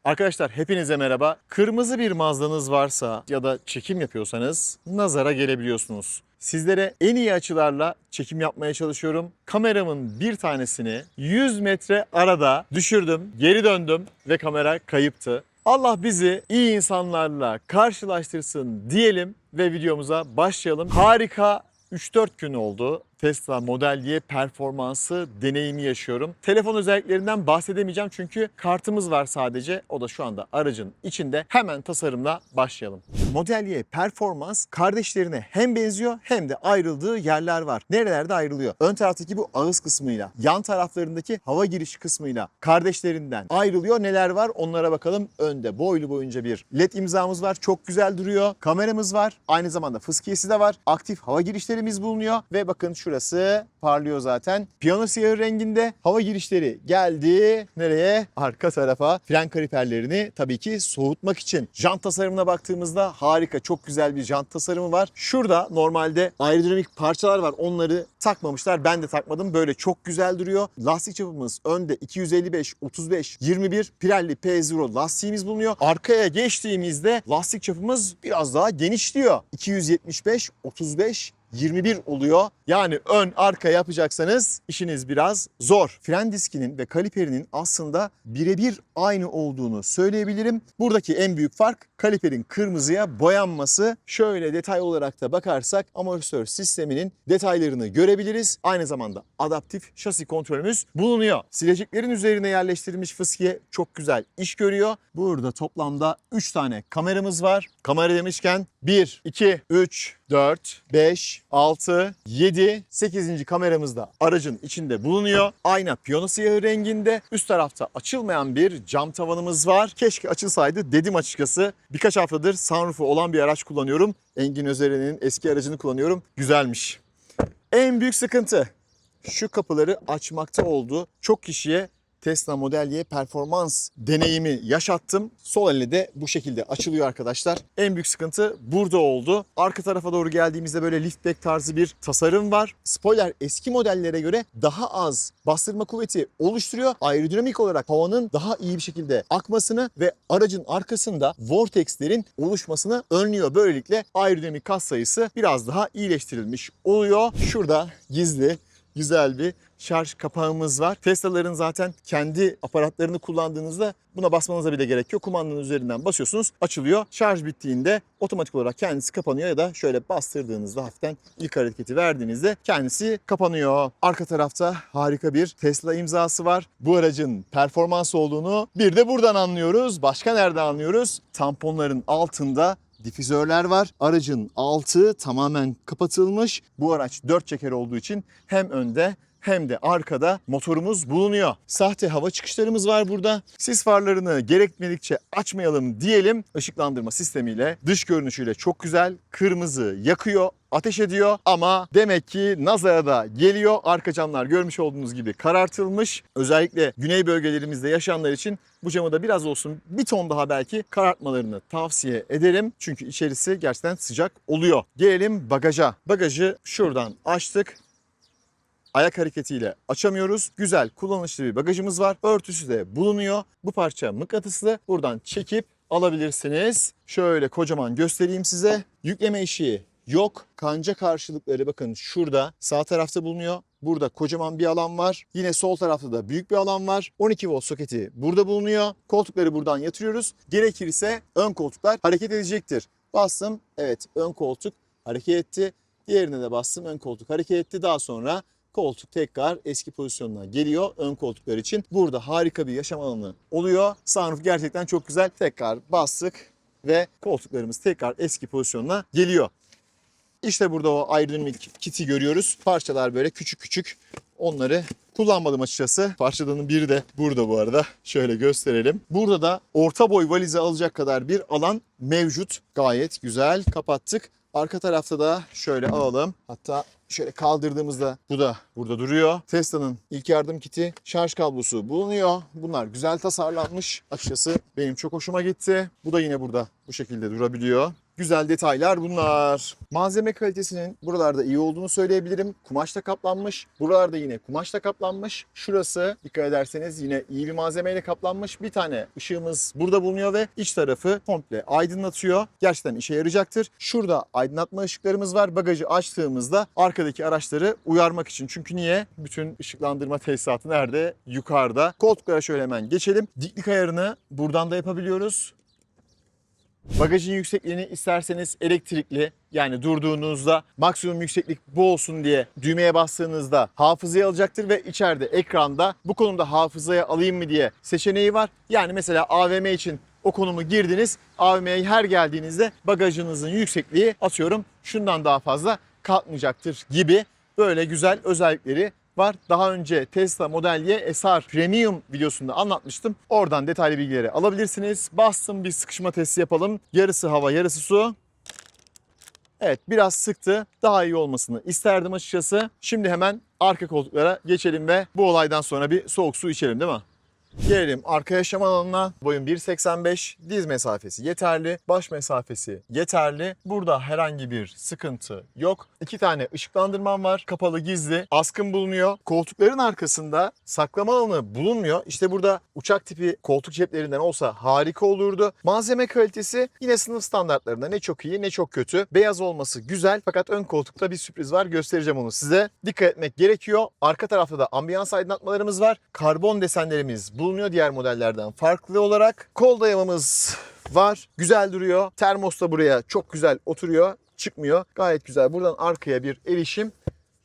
Arkadaşlar hepinize merhaba. Kırmızı bir Mazda'nız varsa ya da çekim yapıyorsanız nazara gelebiliyorsunuz. Sizlere en iyi açılarla çekim yapmaya çalışıyorum. Kameramın bir tanesini 100 metre arada düşürdüm, geri döndüm ve kamera kayıptı. Allah bizi iyi insanlarla karşılaştırsın diyelim ve videomuza başlayalım. Harika 3-4 gün oldu. Tesla Model Y performansı deneyimi yaşıyorum. Telefon özelliklerinden bahsedemeyeceğim çünkü kartımız var sadece. O da şu anda aracın içinde. Hemen tasarımla başlayalım. Model Y performans kardeşlerine hem benziyor hem de ayrıldığı yerler var. Nerelerde ayrılıyor? Ön taraftaki bu ağız kısmıyla, yan taraflarındaki hava giriş kısmıyla kardeşlerinden ayrılıyor. Neler var? Onlara bakalım. Önde boylu boyunca bir LED imzamız var. Çok güzel duruyor. Kameramız var. Aynı zamanda fıskiyesi de var. Aktif hava girişlerimiz bulunuyor ve bakın şurası parlıyor zaten. Piyano siyahı renginde hava girişleri geldi. Nereye? Arka tarafa. Fren kaliperlerini tabii ki soğutmak için. Jant tasarımına baktığımızda harika, çok güzel bir jant tasarımı var. Şurada normalde aerodinamik parçalar var. Onları takmamışlar. Ben de takmadım. Böyle çok güzel duruyor. Lastik çapımız önde 255, 35, 21 Pirelli P Zero lastiğimiz bulunuyor. Arkaya geçtiğimizde lastik çapımız biraz daha genişliyor. 275, 35, 21 oluyor. Yani ön arka yapacaksanız işiniz biraz zor. Fren diskinin ve kaliperinin aslında birebir aynı olduğunu söyleyebilirim. Buradaki en büyük fark kaliperin kırmızıya boyanması. Şöyle detay olarak da bakarsak amortisör sisteminin detaylarını görebiliriz. Aynı zamanda adaptif şasi kontrolümüz bulunuyor. Sileceklerin üzerine yerleştirilmiş fıskiye çok güzel iş görüyor. Burada toplamda 3 tane kameramız var. Kamera demişken 1, 2, 3, 4, 5, 6, 7, 8. kameramız da aracın içinde bulunuyor. Ayna piyano siyahı renginde. Üst tarafta açılmayan bir cam tavanımız var. Keşke açılsaydı dedim açıkçası. Birkaç haftadır sunroofu olan bir araç kullanıyorum. Engin Özeren'in eski aracını kullanıyorum. Güzelmiş. En büyük sıkıntı şu kapıları açmakta oldu. Çok kişiye Tesla Model Y performans deneyimi yaşattım. Sol elle de bu şekilde açılıyor arkadaşlar. En büyük sıkıntı burada oldu. Arka tarafa doğru geldiğimizde böyle liftback tarzı bir tasarım var. Spoiler eski modellere göre daha az bastırma kuvveti oluşturuyor. Aerodinamik olarak havanın daha iyi bir şekilde akmasını ve aracın arkasında vortexlerin oluşmasını önlüyor. Böylelikle aerodinamik kas sayısı biraz daha iyileştirilmiş oluyor. Şurada gizli güzel bir şarj kapağımız var. Tesla'ların zaten kendi aparatlarını kullandığınızda buna basmanıza bile gerek yok. Kumandanın üzerinden basıyorsunuz, açılıyor. Şarj bittiğinde otomatik olarak kendisi kapanıyor ya da şöyle bastırdığınızda hafiften ilk hareketi verdiğinizde kendisi kapanıyor. Arka tarafta harika bir Tesla imzası var. Bu aracın performans olduğunu bir de buradan anlıyoruz. Başka nerede anlıyoruz? Tamponların altında difüzörler var. Aracın altı tamamen kapatılmış. Bu araç 4 çeker olduğu için hem önde hem de arkada motorumuz bulunuyor. Sahte hava çıkışlarımız var burada. Sis farlarını gerekmedikçe açmayalım diyelim. Işıklandırma sistemiyle, dış görünüşüyle çok güzel. Kırmızı yakıyor, ateş ediyor ama demek ki nazara da geliyor. Arka camlar görmüş olduğunuz gibi karartılmış. Özellikle güney bölgelerimizde yaşayanlar için bu camı da biraz olsun bir ton daha belki karartmalarını tavsiye ederim. Çünkü içerisi gerçekten sıcak oluyor. Gelelim bagaja. Bagajı şuradan açtık. Ayak hareketiyle açamıyoruz. Güzel, kullanışlı bir bagajımız var. Örtüsü de bulunuyor. Bu parça mıknatıslı. Buradan çekip alabilirsiniz. Şöyle kocaman göstereyim size. Yükleme eşiği yok. Kanca karşılıkları bakın şurada sağ tarafta bulunuyor. Burada kocaman bir alan var. Yine sol tarafta da büyük bir alan var. 12 volt soketi burada bulunuyor. Koltukları buradan yatırıyoruz. Gerekirse ön koltuklar hareket edecektir. Bastım. Evet, ön koltuk hareket etti. Diğerine de bastım. Ön koltuk hareket etti. Daha sonra koltuk tekrar eski pozisyonuna geliyor ön koltuklar için. Burada harika bir yaşam alanı oluyor. Sunroof gerçekten çok güzel. Tekrar bastık ve koltuklarımız tekrar eski pozisyonuna geliyor. İşte burada o aerodinamik kiti görüyoruz. Parçalar böyle küçük küçük. Onları kullanmadım açıkçası. Parçalarının biri de burada bu arada. Şöyle gösterelim. Burada da orta boy valize alacak kadar bir alan mevcut. Gayet güzel. Kapattık. Arka tarafta da şöyle alalım. Hatta şöyle kaldırdığımızda bu da burada duruyor. Tesla'nın ilk yardım kiti, şarj kablosu bulunuyor. Bunlar güzel tasarlanmış. Açıkçası benim çok hoşuma gitti. Bu da yine burada bu şekilde durabiliyor. güzel detaylar bunlar. Malzeme kalitesinin buralarda iyi olduğunu söyleyebilirim. Kumaşla kaplanmış. Buralarda yine kumaşla kaplanmış. Şurası dikkat ederseniz yine iyi bir malzemeyle kaplanmış. Bir tane ışığımız burada bulunuyor ve iç tarafı komple aydınlatıyor. Gerçekten işe yarayacaktır. Şurada aydınlatma ışıklarımız var. Bagajı açtığımızda arkadaki araçları uyarmak için. Çünkü niye? Bütün ışıklandırma tesisatı nerede? Yukarıda. Koltuklara şöyle hemen geçelim. Diklik ayarını buradan da yapabiliyoruz. Bagajın yüksekliğini isterseniz elektrikli, yani durduğunuzda maksimum yükseklik bu olsun diye düğmeye bastığınızda hafızaya alacaktır ve içeride ekranda bu konumda hafızaya alayım mı diye seçeneği var. Yani mesela AVM için o konumu girdiniz. AVM'ye her geldiğinizde bagajınızın yüksekliği atıyorum şundan daha fazla kalkmayacaktır gibi böyle güzel özellikleri var. Daha önce Tesla Model Y SR Premium videosunda anlatmıştım. Oradan detaylı bilgileri alabilirsiniz. Bastım, bir sıkışma testi yapalım. Yarısı hava, yarısı su. Evet, biraz sıktı. Daha iyi olmasını isterdim açıkçası. Şimdi hemen arka koltuklara geçelim ve bu olaydan sonra bir soğuk su içelim, değil mi? Gelelim arka yaşam alanına. Boyum 1.85, diz mesafesi yeterli, baş mesafesi yeterli. Burada herhangi bir sıkıntı yok. 2 tane ışıklandırmam var. Kapalı, gizli, askım bulunuyor. Koltukların arkasında saklama alanı bulunmuyor. İşte burada uçak tipi koltuk ceplerinden olsa harika olurdu. Malzeme kalitesi yine sınıf standartlarında, ne çok iyi ne çok kötü. Beyaz olması güzel fakat ön koltukta bir sürpriz var. Göstereceğim onu size. Dikkat etmek gerekiyor. Arka tarafta da ambiyans aydınlatmalarımız var. Karbon desenlerimiz bulunuyor diğer modellerden farklı olarak. Kol dayamamız var. Güzel duruyor. Termos da buraya çok güzel oturuyor. Çıkmıyor. Gayet güzel. Buradan arkaya bir erişim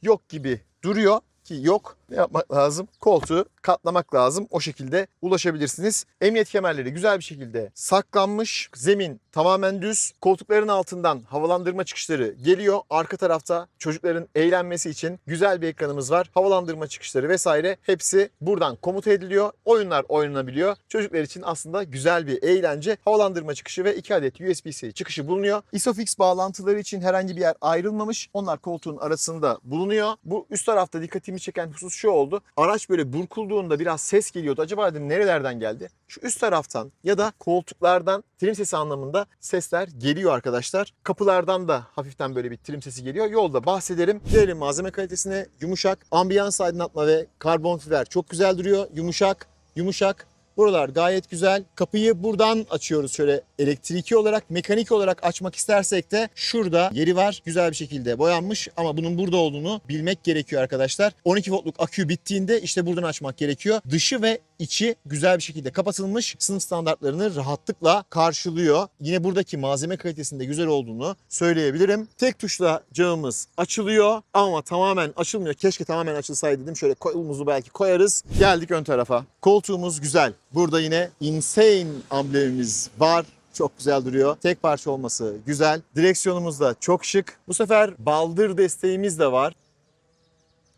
yok gibi duruyor ki yok. Ne yapmak lazım? Koltuğu katlamak lazım. O şekilde ulaşabilirsiniz. Emniyet kemerleri güzel bir şekilde saklanmış. Zemin tamamen düz. Koltukların altından havalandırma çıkışları geliyor. Arka tarafta çocukların eğlenmesi için güzel bir ekranımız var. Havalandırma çıkışları vesaire hepsi buradan komuta ediliyor. Oyunlar oynanabiliyor. Çocuklar için aslında güzel bir eğlence. Havalandırma çıkışı ve 2 adet USB-C çıkışı bulunuyor. ISOFIX bağlantıları için herhangi bir yer ayrılmamış. Onlar koltuğun arasında bulunuyor. Bu üst tarafta dikkatimi çeken husus şu oldu. Araç böyle burkulduğunda biraz ses geliyordu. Acaba dedim nerelerden geldi? Şu üst taraftan ya da koltuklardan trim sesi anlamında sesler geliyor arkadaşlar. Kapılardan da hafiften böyle bir trim sesi geliyor. Yolda bahsederim. Gelelim malzeme kalitesine. Yumuşak, ambiyans aydınlatma ve karbon fiber çok güzel duruyor. Yumuşak, yumuşak. Buralar gayet güzel. Kapıyı buradan açıyoruz şöyle elektriki olarak. Mekanik olarak açmak istersek de şurada yeri var. Güzel bir şekilde boyanmış ama bunun burada olduğunu bilmek gerekiyor arkadaşlar. 12 voltluk akü bittiğinde işte buradan açmak gerekiyor. Dışı ve içi güzel bir şekilde kapatılmış. Sınıf standartlarını rahatlıkla karşılıyor. Yine buradaki malzeme kalitesinde güzel olduğunu söyleyebilirim. Tek tuşla camımız açılıyor ama tamamen açılmıyor. Keşke tamamen açılsaydı dedim. Şöyle kolumuzu belki koyarız. Geldik ön tarafa. Koltuğumuz güzel. Burada yine Insane amblemimiz var. Çok güzel duruyor. Tek parça olması güzel. Direksiyonumuz da çok şık. Bu sefer baldır desteğimiz de var.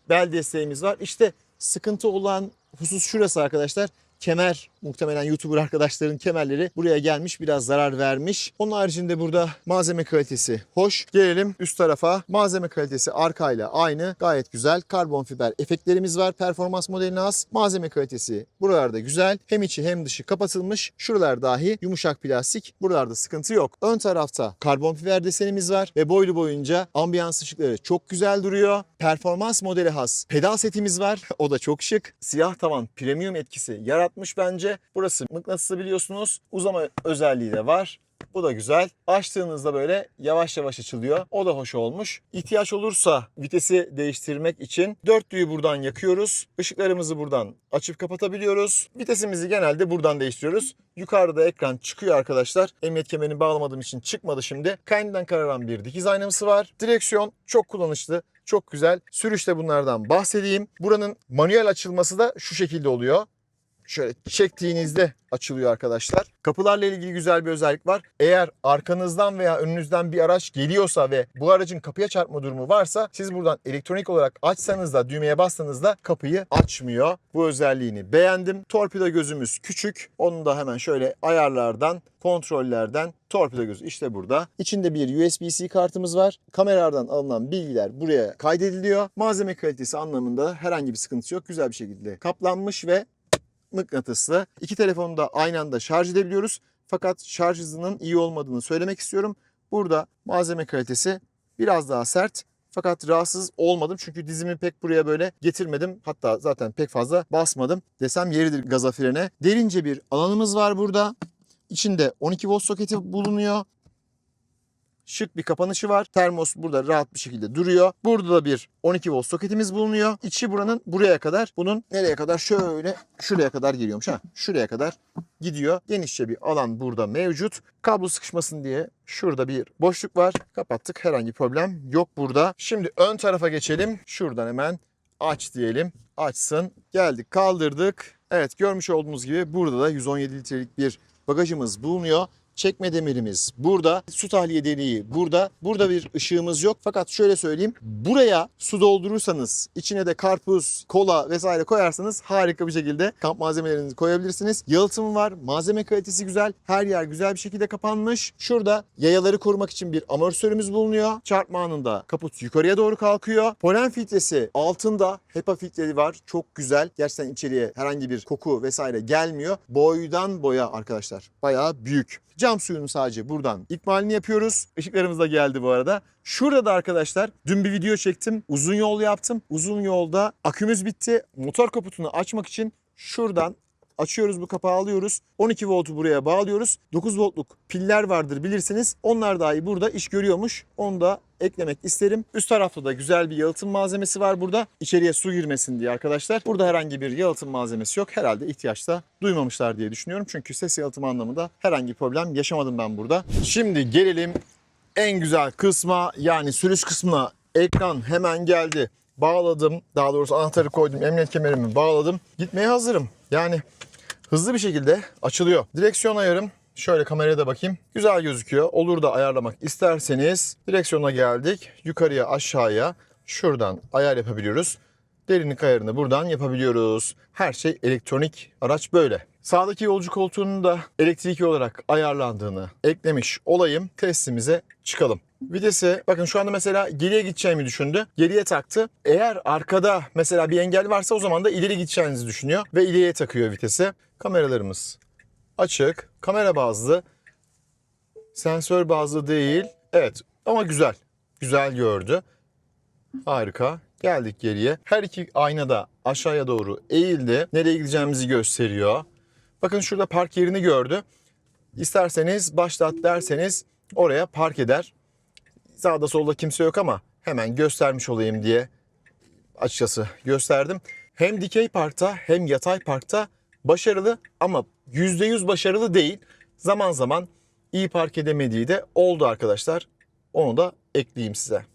Bel desteğimiz var. İşte sıkıntı olan husus şurası arkadaşlar. Kemer, muhtemelen YouTuber arkadaşların kemerleri buraya gelmiş, biraz zarar vermiş. Onun haricinde burada malzeme kalitesi hoş. Gelelim üst tarafa. Malzeme kalitesi arkayla aynı. Gayet güzel. Karbon fiber efektlerimiz var. Performans modeline has. Malzeme kalitesi buralarda güzel. Hem içi hem dışı kapatılmış. Şuralar dahi yumuşak plastik. Buralarda sıkıntı yok. Ön tarafta karbon fiber desenimiz var ve boylu boyunca ambiyans ışıkları çok güzel duruyor. Performans modeli has pedal setimiz var. O da çok şık. Siyah tavan premium etkisi yaratmış bence. Burası mıknatıslı biliyorsunuz. Uzama özelliği de var. Bu da güzel. Açtığınızda böyle yavaş yavaş açılıyor. O da hoş olmuş. İhtiyaç olursa vitesi değiştirmek için dörtlüyü buradan yakıyoruz. Işıklarımızı buradan açıp kapatabiliyoruz. Vitesimizi genelde buradan değiştiriyoruz. Yukarıda ekran çıkıyor arkadaşlar. Emniyet kemerini bağlamadığım için çıkmadı şimdi. Kendinden kararan bir dikiz aynamız var. Direksiyon çok kullanışlı. Çok güzel. Sürüşte bunlardan bahsedeyim. Buranın manuel açılması da şu şekilde oluyor. Şöyle çektiğinizde açılıyor arkadaşlar. Kapılarla ilgili güzel bir özellik var. Eğer arkanızdan veya önünüzden bir araç geliyorsa ve bu aracın kapıya çarpma durumu varsa siz buradan elektronik olarak açsanız da düğmeye bassanız da kapıyı açmıyor. Bu özelliğini beğendim. Torpido gözümüz küçük. Onu da hemen şöyle ayarlardan, kontrollerden torpido gözü işte burada. İçinde bir USB-C kartımız var. Kameradan alınan bilgiler buraya kaydediliyor. Malzeme kalitesi anlamında herhangi bir sıkıntı yok. Güzel bir şekilde kaplanmış ve mıknatıslı. İki telefonu da aynı anda şarj edebiliyoruz. Fakat şarj hızının iyi olmadığını söylemek istiyorum. Burada malzeme kalitesi biraz daha sert. Fakat rahatsız olmadım çünkü dizimi pek buraya böyle getirmedim. Hatta zaten pek fazla basmadım desem yeridir gaza frene. Derince bir alanımız var burada. İçinde 12 volt soketi bulunuyor. Şık bir kapanışı var. Termos burada rahat bir şekilde duruyor. Burada da bir 12 volt soketimiz bulunuyor. İçi buranın buraya kadar. Bunun nereye kadar? Şöyle şuraya kadar geliyormuş. Şuraya kadar gidiyor. Genişçe bir alan burada mevcut. Kablo sıkışmasın diye şurada bir boşluk var. Kapattık. Herhangi bir problem yok burada. Şimdi ön tarafa geçelim. Şuradan hemen aç diyelim. Açsın. Geldik, kaldırdık. Evet, görmüş olduğunuz gibi burada da 117 litrelik bir bagajımız bulunuyor. Çekme demirimiz burada. Su tahliye deliği burada. Burada bir ışığımız yok. Fakat şöyle söyleyeyim. Buraya su doldurursanız, içine de karpuz, kola vesaire koyarsanız harika bir şekilde kamp malzemelerinizi koyabilirsiniz. Yalıtım var. Malzeme kalitesi güzel. Her yer güzel bir şekilde kapanmış. Şurada yayaları korumak için bir amortisörümüz bulunuyor. Çarpma anında kaput yukarıya doğru kalkıyor. Polen filtresi altında. HEPA filtreli var. Çok güzel. Gerçekten içeriye herhangi bir koku vesaire gelmiyor. Boydan boya arkadaşlar. Bayağı büyük. Cam suyunu sadece buradan ikmalini yapıyoruz. Işıklarımız da geldi bu arada. Şurada da arkadaşlar dün bir video çektim. Uzun yol yaptım. Uzun yolda akümüz bitti. Motor kaputunu açmak için şuradan açıyoruz, bu kapağı alıyoruz. 12 voltu buraya bağlıyoruz. 9 voltluk piller vardır bilirsiniz. Onlar dahi burada iş görüyormuş. Onu da eklemek isterim. Üst tarafta da güzel bir yalıtım malzemesi var burada. İçeriye su girmesin diye arkadaşlar. Burada herhangi bir yalıtım malzemesi yok. Herhalde ihtiyaç da duymamışlar diye düşünüyorum. Çünkü ses yalıtımı anlamında herhangi bir problem yaşamadım ben burada. Şimdi gelelim en güzel kısma, yani sürüş kısmına. Ekran hemen geldi. Bağladım. Daha doğrusu anahtarı koydum. Emniyet kemerimi bağladım. Gitmeye hazırım. Yani hızlı bir şekilde açılıyor. Direksiyon ayarım. Şöyle kameraya da bakayım. Güzel gözüküyor. Olur da ayarlamak isterseniz direksiyona geldik. Yukarıya aşağıya şuradan ayar yapabiliyoruz. Derinlik ayarını buradan yapabiliyoruz. Her şey elektronik, araç böyle. Sağdaki yolcu koltuğunun da elektrikli olarak ayarlandığını eklemiş olayım. Testimize çıkalım. Vitesi bakın şu anda mesela geriye gideceğimi düşündü. Geriye taktı. Eğer arkada mesela bir engel varsa o zaman da ileri gideceğinizi düşünüyor. Ve ileriye takıyor vitesi. Kameralarımız açık. Kamera bazlı. Sensör bazlı değil. Evet ama güzel. Güzel gördü. Harika. Geldik geriye. Her iki aynada aşağıya doğru eğildi. Nereye gideceğimizi gösteriyor. Bakın şurada park yerini gördü. İsterseniz başlat derseniz oraya park eder. Sağda solda kimse yok ama hemen göstermiş olayım diye açıkçası gösterdim. Hem dikey parkta hem yatay parkta başarılı ama %100 başarılı değil. Zaman zaman iyi park edemediği de oldu arkadaşlar. Onu da ekleyeyim size.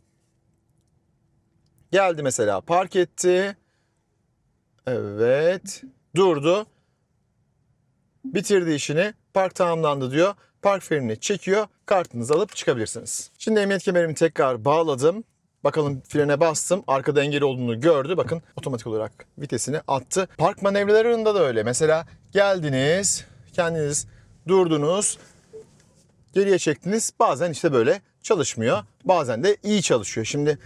Geldi mesela, park etti. Evet. Durdu. Bitirdi işini. Park tamamlandı diyor. Park frenini çekiyor. Kartınızı alıp çıkabilirsiniz. Şimdi emniyet kemerimi tekrar bağladım. Bakalım, frene bastım. Arkada engel olduğunu gördü. Bakın otomatik olarak vitesini attı. Park manevralarında da öyle. Mesela geldiniz, kendiniz durdunuz, geriye çektiniz. Bazen işte böyle çalışmıyor. Bazen de iyi çalışıyor. Şimdi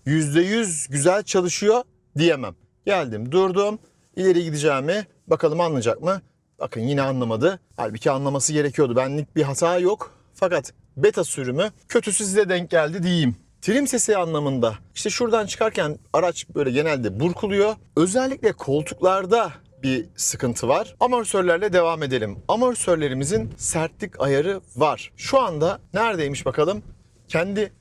%100 güzel çalışıyor diyemem. Geldim, durdum. İleri gideceğimi bakalım anlayacak mı? Bakın yine anlamadı. Halbuki anlaması gerekiyordu. Benlik bir hata yok. Fakat beta sürümü kötüsü size denk geldi diyeyim. Trim sesi anlamında işte şuradan çıkarken araç böyle genelde burkuluyor. Özellikle koltuklarda bir sıkıntı var. Amortisörlerle devam edelim. Amortisörlerimizin sertlik ayarı var. Şu anda neredeymiş bakalım? Kendi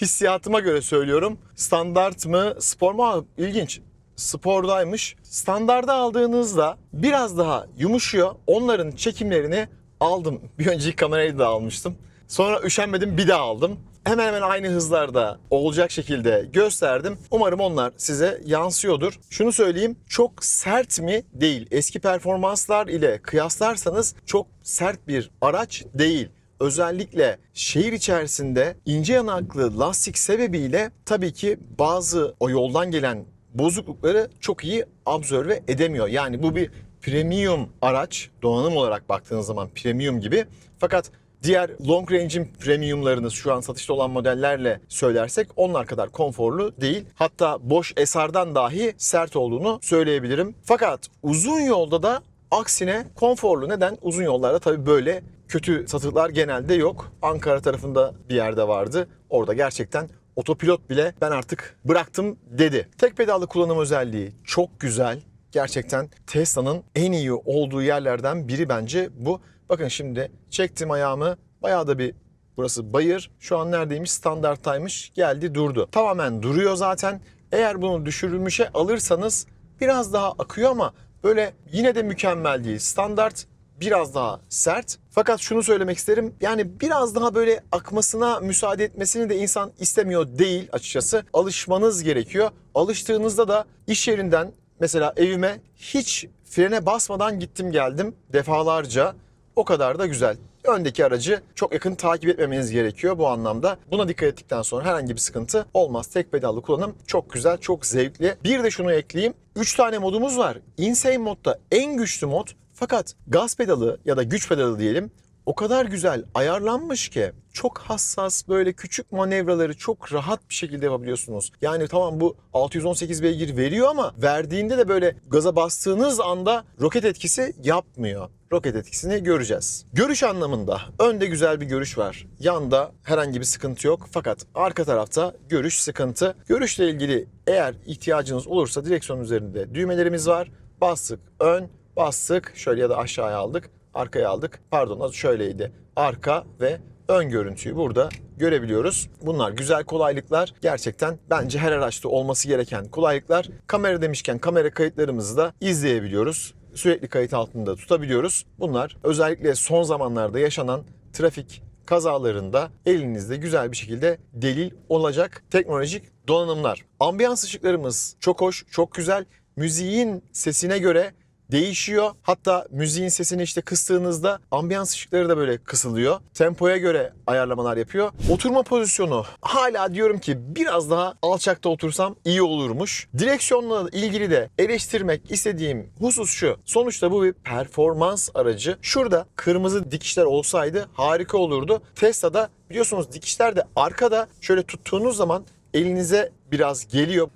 hissiyatıma göre söylüyorum. Standart mı, spor mu? İlginç. Spordaymış. Standarda aldığınızda biraz daha yumuşuyor. Onların çekimlerini aldım. Bir önceki kamerayı da almıştım. Sonra üşenmedim, bir daha aldım. Hemen hemen aynı hızlarda olacak şekilde gösterdim. Umarım onlar size yansıyordur. Şunu söyleyeyim, çok sert mi? Değil. Eski performanslar ile kıyaslarsanız çok sert bir araç değil. Özellikle şehir içerisinde ince yanaklı lastik sebebiyle tabii ki bazı o yoldan gelen bozuklukları çok iyi absorbe edemiyor. Yani bu bir premium araç, donanım olarak baktığınız zaman premium gibi. Fakat diğer long range'in premiumlarını şu an satışta olan modellerle söylersek onlar kadar konforlu değil. Hatta Bosch SR'dan dahi sert olduğunu söyleyebilirim. Fakat uzun yolda da aksine konforlu. Neden? Uzun yollarda tabii böyle kötü satırlar genelde yok. Ankara tarafında bir yerde vardı. Orada gerçekten otopilot bile ben artık bıraktım dedi. Tek pedallı kullanım özelliği çok güzel. Gerçekten Tesla'nın en iyi olduğu yerlerden biri bence bu. Bakın şimdi çektim ayağımı. Bayağı da bir, burası bayır. Şu an neredeymiş? Standarttaymış. Geldi durdu. Tamamen duruyor zaten. Eğer bunu düşürülmüşe alırsanız biraz daha akıyor ama böyle yine de mükemmel değil. Standart biraz daha sert. Fakat şunu söylemek isterim. Yani biraz daha böyle akmasına müsaade etmesini de insan istemiyor değil açıkçası. Alışmanız gerekiyor. Alıştığınızda da iş yerinden mesela evime hiç frene basmadan gittim geldim defalarca. O kadar da güzel. Öndeki aracı çok yakın takip etmemeniz gerekiyor bu anlamda. Buna dikkat ettikten sonra herhangi bir sıkıntı olmaz. Tek pedallı kullanım çok güzel, çok zevkli. Bir de şunu ekleyeyim. 3 tane modumuz var. Insane modda en güçlü mod. Fakat gaz pedalı ya da güç pedalı diyelim o kadar güzel ayarlanmış ki çok hassas, böyle küçük manevraları çok rahat bir şekilde yapabiliyorsunuz. Yani tamam bu 618 beygir veriyor ama verdiğinde de böyle gaza bastığınız anda roket etkisi yapmıyor. Roket etkisini göreceğiz. Görüş anlamında önde güzel bir görüş var. Yanda herhangi bir sıkıntı yok. Fakat arka tarafta görüş sıkıntı. Görüşle ilgili eğer ihtiyacınız olursa direksiyon üzerinde düğmelerimiz var. Bastık ön, bastık şöyle ya da aşağıya aldık. Arkaya aldık. Pardon, şöyleydi. Arka ve ön görüntüyü burada görebiliyoruz. Bunlar güzel kolaylıklar. Gerçekten bence her araçta olması gereken kolaylıklar. Kamera demişken kamera kayıtlarımızı da izleyebiliyoruz. Sürekli kayıt altında tutabiliyoruz. Bunlar özellikle son zamanlarda yaşanan trafik kazalarında elinizde güzel bir şekilde delil olacak teknolojik donanımlar. Ambiyans ışıklarımız çok hoş, çok güzel. Müziğin sesine göre değişiyor. Hatta müziğin sesini işte kıstığınızda ambiyans ışıkları da böyle kısılıyor. Tempoya göre ayarlamalar yapıyor. Oturma pozisyonu hala diyorum ki biraz daha alçakta otursam iyi olurmuş. Direksiyonla ilgili de eleştirmek istediğim husus şu. Sonuçta bu bir performans aracı. Şurada kırmızı dikişler olsaydı harika olurdu. Tesla'da biliyorsunuz dikişler de arkada şöyle tuttuğunuz zaman elinize biraz geliyor.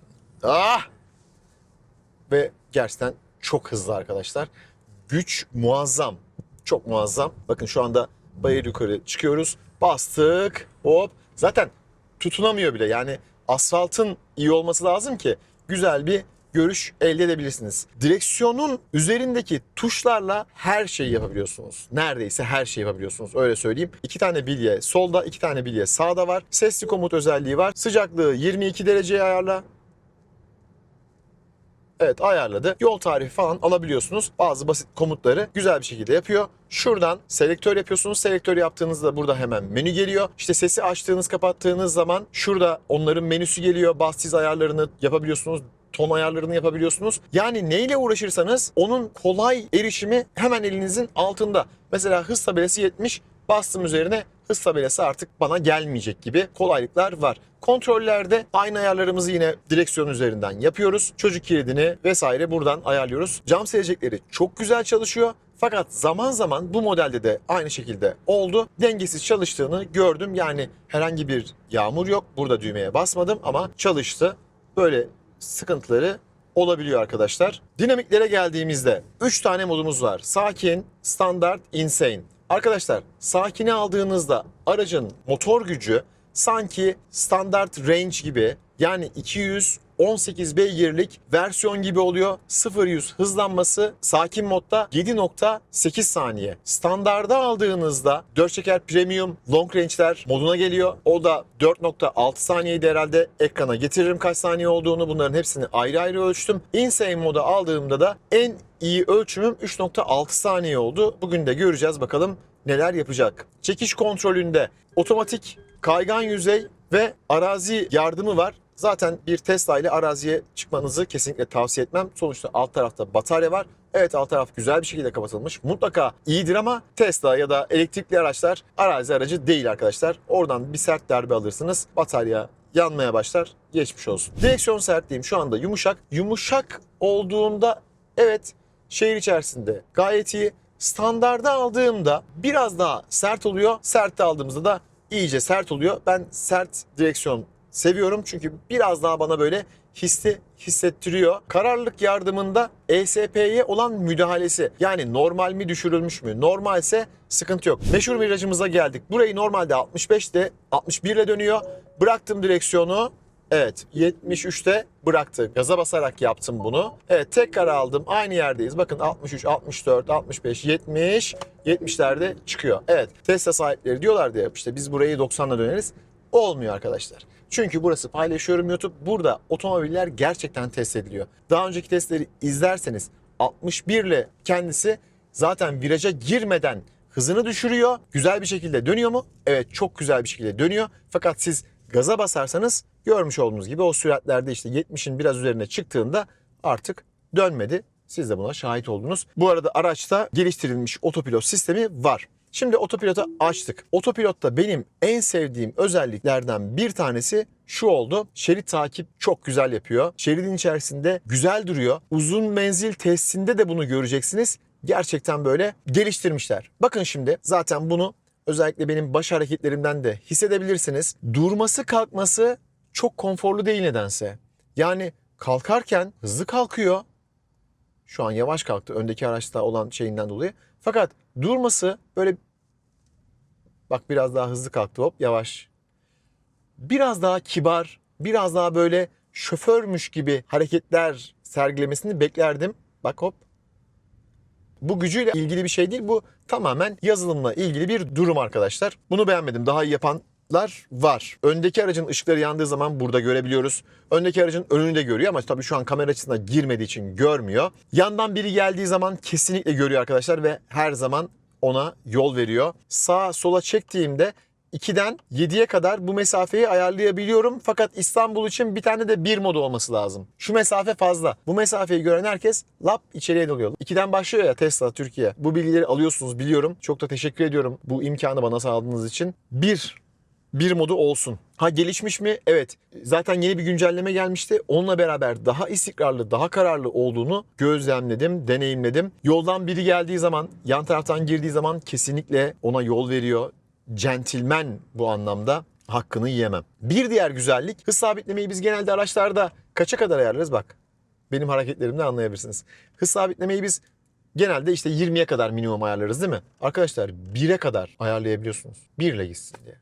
Ve gerçekten çok hızlı arkadaşlar. Güç muazzam. Çok muazzam. Bakın şu anda bayır yukarı çıkıyoruz. Bastık. Hop. Zaten tutunamıyor bile. Yani asfaltın iyi olması lazım ki güzel bir görüş elde edebilirsiniz. Direksiyonun üzerindeki tuşlarla her şeyi yapabiliyorsunuz. Neredeyse her şeyi yapabiliyorsunuz. Öyle söyleyeyim. 2 tane bilye solda, 2 tane bilye sağda var. Sesli komut özelliği var. Sıcaklığı 22 dereceye ayarla. Evet, ayarladı. Yol tarifi falan alabiliyorsunuz. Bazı basit komutları güzel bir şekilde yapıyor. Şuradan selektör yapıyorsunuz. Selektör yaptığınızda burada hemen menü geliyor. İşte sesi açtığınız, kapattığınız zaman şurada onların menüsü geliyor. Bas tiz ayarlarını yapabiliyorsunuz. Ton ayarlarını yapabiliyorsunuz. Yani neyle uğraşırsanız onun kolay erişimi hemen elinizin altında. Mesela hız tabelası 70. Bastım üzerine, hız tabelası artık bana gelmeyecek gibi kolaylıklar var. Kontrollerde aynı ayarlarımızı yine direksiyon üzerinden yapıyoruz. Çocuk kilidini vesaire buradan ayarlıyoruz. Cam silecekleri çok güzel çalışıyor. Fakat zaman zaman bu modelde de aynı şekilde oldu. Dengesiz çalıştığını gördüm. Yani herhangi bir yağmur yok. Burada düğmeye basmadım ama çalıştı. Böyle sıkıntıları olabiliyor arkadaşlar. Dinamiklere geldiğimizde 3 tane modumuz var. Sakin, standart, insane. Arkadaşlar sakine aldığınızda aracın motor gücü sanki standart range gibi, yani 218 beygirlik versiyon gibi oluyor. 0-100 hızlanması sakin modda 7.8 saniye. Standarda aldığınızda 4 çeker premium long range'ler moduna geliyor. O da 4.6 saniyeydi herhalde. Ekrana getiririm kaç saniye olduğunu. Bunların hepsini ayrı ayrı ölçtüm. Insane moda aldığımda da en iyi ölçümüm 3.6 saniye oldu. Bugün de göreceğiz bakalım neler yapacak. Çekiş kontrolünde otomatik kaygan yüzey ve arazi yardımı var. Zaten bir Tesla ile araziye çıkmanızı kesinlikle tavsiye etmem. Sonuçta alt tarafta batarya var. Evet, alt taraf güzel bir şekilde kapatılmış. Mutlaka iyidir ama Tesla ya da elektrikli araçlar arazi aracı değil arkadaşlar. Oradan bir sert darbe alırsınız. Batarya yanmaya başlar. Geçmiş olsun. Direksiyon sertliğim şu anda yumuşak. Yumuşak olduğunda evet şehir içerisinde gayet iyi. Standarda aldığımda biraz daha sert oluyor. Sertte aldığımızda da iyice sert oluyor. Ben sert direksiyon seviyorum çünkü biraz daha bana böyle hissettiriyor. Kararlılık yardımında ESP'ye olan müdahalesi. Yani normal mi düşürülmüş mü? Normalse sıkıntı yok. Meşhur virajımıza geldik. Burayı normalde 65'te 61 ile dönüyor. Bıraktım direksiyonu. Evet 73'te bıraktı. Gaza basarak yaptım bunu. Evet tekrar aldım. Aynı yerdeyiz. Bakın 63, 64, 65, 70. 70'lerde çıkıyor. Evet Tesla sahipleri diyorlardı ya işte biz burayı 90'la döneriz. Olmuyor arkadaşlar. Çünkü burası paylaşıyorum YouTube. Burada otomobiller gerçekten test ediliyor. Daha önceki testleri izlerseniz 61 ile kendisi zaten viraja girmeden hızını düşürüyor. Güzel bir şekilde dönüyor mu? Evet çok güzel bir şekilde dönüyor. Fakat siz gaza basarsanız görmüş olduğunuz gibi o süratlerde işte 70'in biraz üzerine çıktığında artık dönmedi. Siz de buna şahit oldunuz. Bu arada araçta geliştirilmiş otopilot sistemi var. Şimdi otopilotu açtık. Otopilotta benim en sevdiğim özelliklerden bir tanesi şu oldu. Şerit takip çok güzel yapıyor. Şeridin içerisinde güzel duruyor. Uzun menzil testinde de bunu göreceksiniz. Gerçekten böyle geliştirmişler. Bakın şimdi zaten bunu özellikle benim baş hareketlerimden de hissedebilirsiniz. Durması kalkması çok konforlu değil nedense. Yani kalkarken hızlı kalkıyor. Şu an yavaş kalktı öndeki araçta olan şeyinden dolayı. Fakat durması böyle bak biraz daha hızlı kalktı hop yavaş. Biraz daha kibar, biraz daha böyle şoförmüş gibi hareketler sergilemesini beklerdim. Bak hop. Bu gücüyle ilgili bir şey değil. Bu tamamen yazılımla ilgili bir durum arkadaşlar. Bunu beğenmedim. Daha iyi yapanlar var. Öndeki aracın ışıkları yandığı zaman burada görebiliyoruz. Öndeki aracın önünü de görüyor ama tabii şu an kamera açısına girmediği için görmüyor. Yandan biri geldiği zaman kesinlikle görüyor arkadaşlar ve her zaman ona yol veriyor. Sağa sola çektiğimde 2'den 7'ye kadar bu mesafeyi ayarlayabiliyorum. Fakat İstanbul için bir tane de 1 modu olması lazım. Şu mesafe fazla. Bu mesafeyi gören herkes lap içeriye dalıyor. 2'den başlıyor ya Tesla Türkiye. Bu bilgileri alıyorsunuz biliyorum. Çok da teşekkür ediyorum bu imkanı bana sağladığınız için. Bir modu olsun. Ha gelişmiş mi? Evet. Zaten yeni bir güncelleme gelmişti. Onunla beraber daha istikrarlı, daha kararlı olduğunu gözlemledim, deneyimledim. Yoldan biri geldiği zaman, yan taraftan girdiği zaman kesinlikle ona yol veriyor. Centilmen bu anlamda, hakkını yiyemem. Bir diğer güzellik, hız sabitlemeyi biz genelde araçlarda kaça kadar ayarlarız? Bak benim hareketlerimden anlayabilirsiniz. Hız sabitlemeyi biz genelde işte 20'ye kadar minimum ayarlarız değil mi? Arkadaşlar 1'e kadar ayarlayabiliyorsunuz. 1 ile gitsin diye.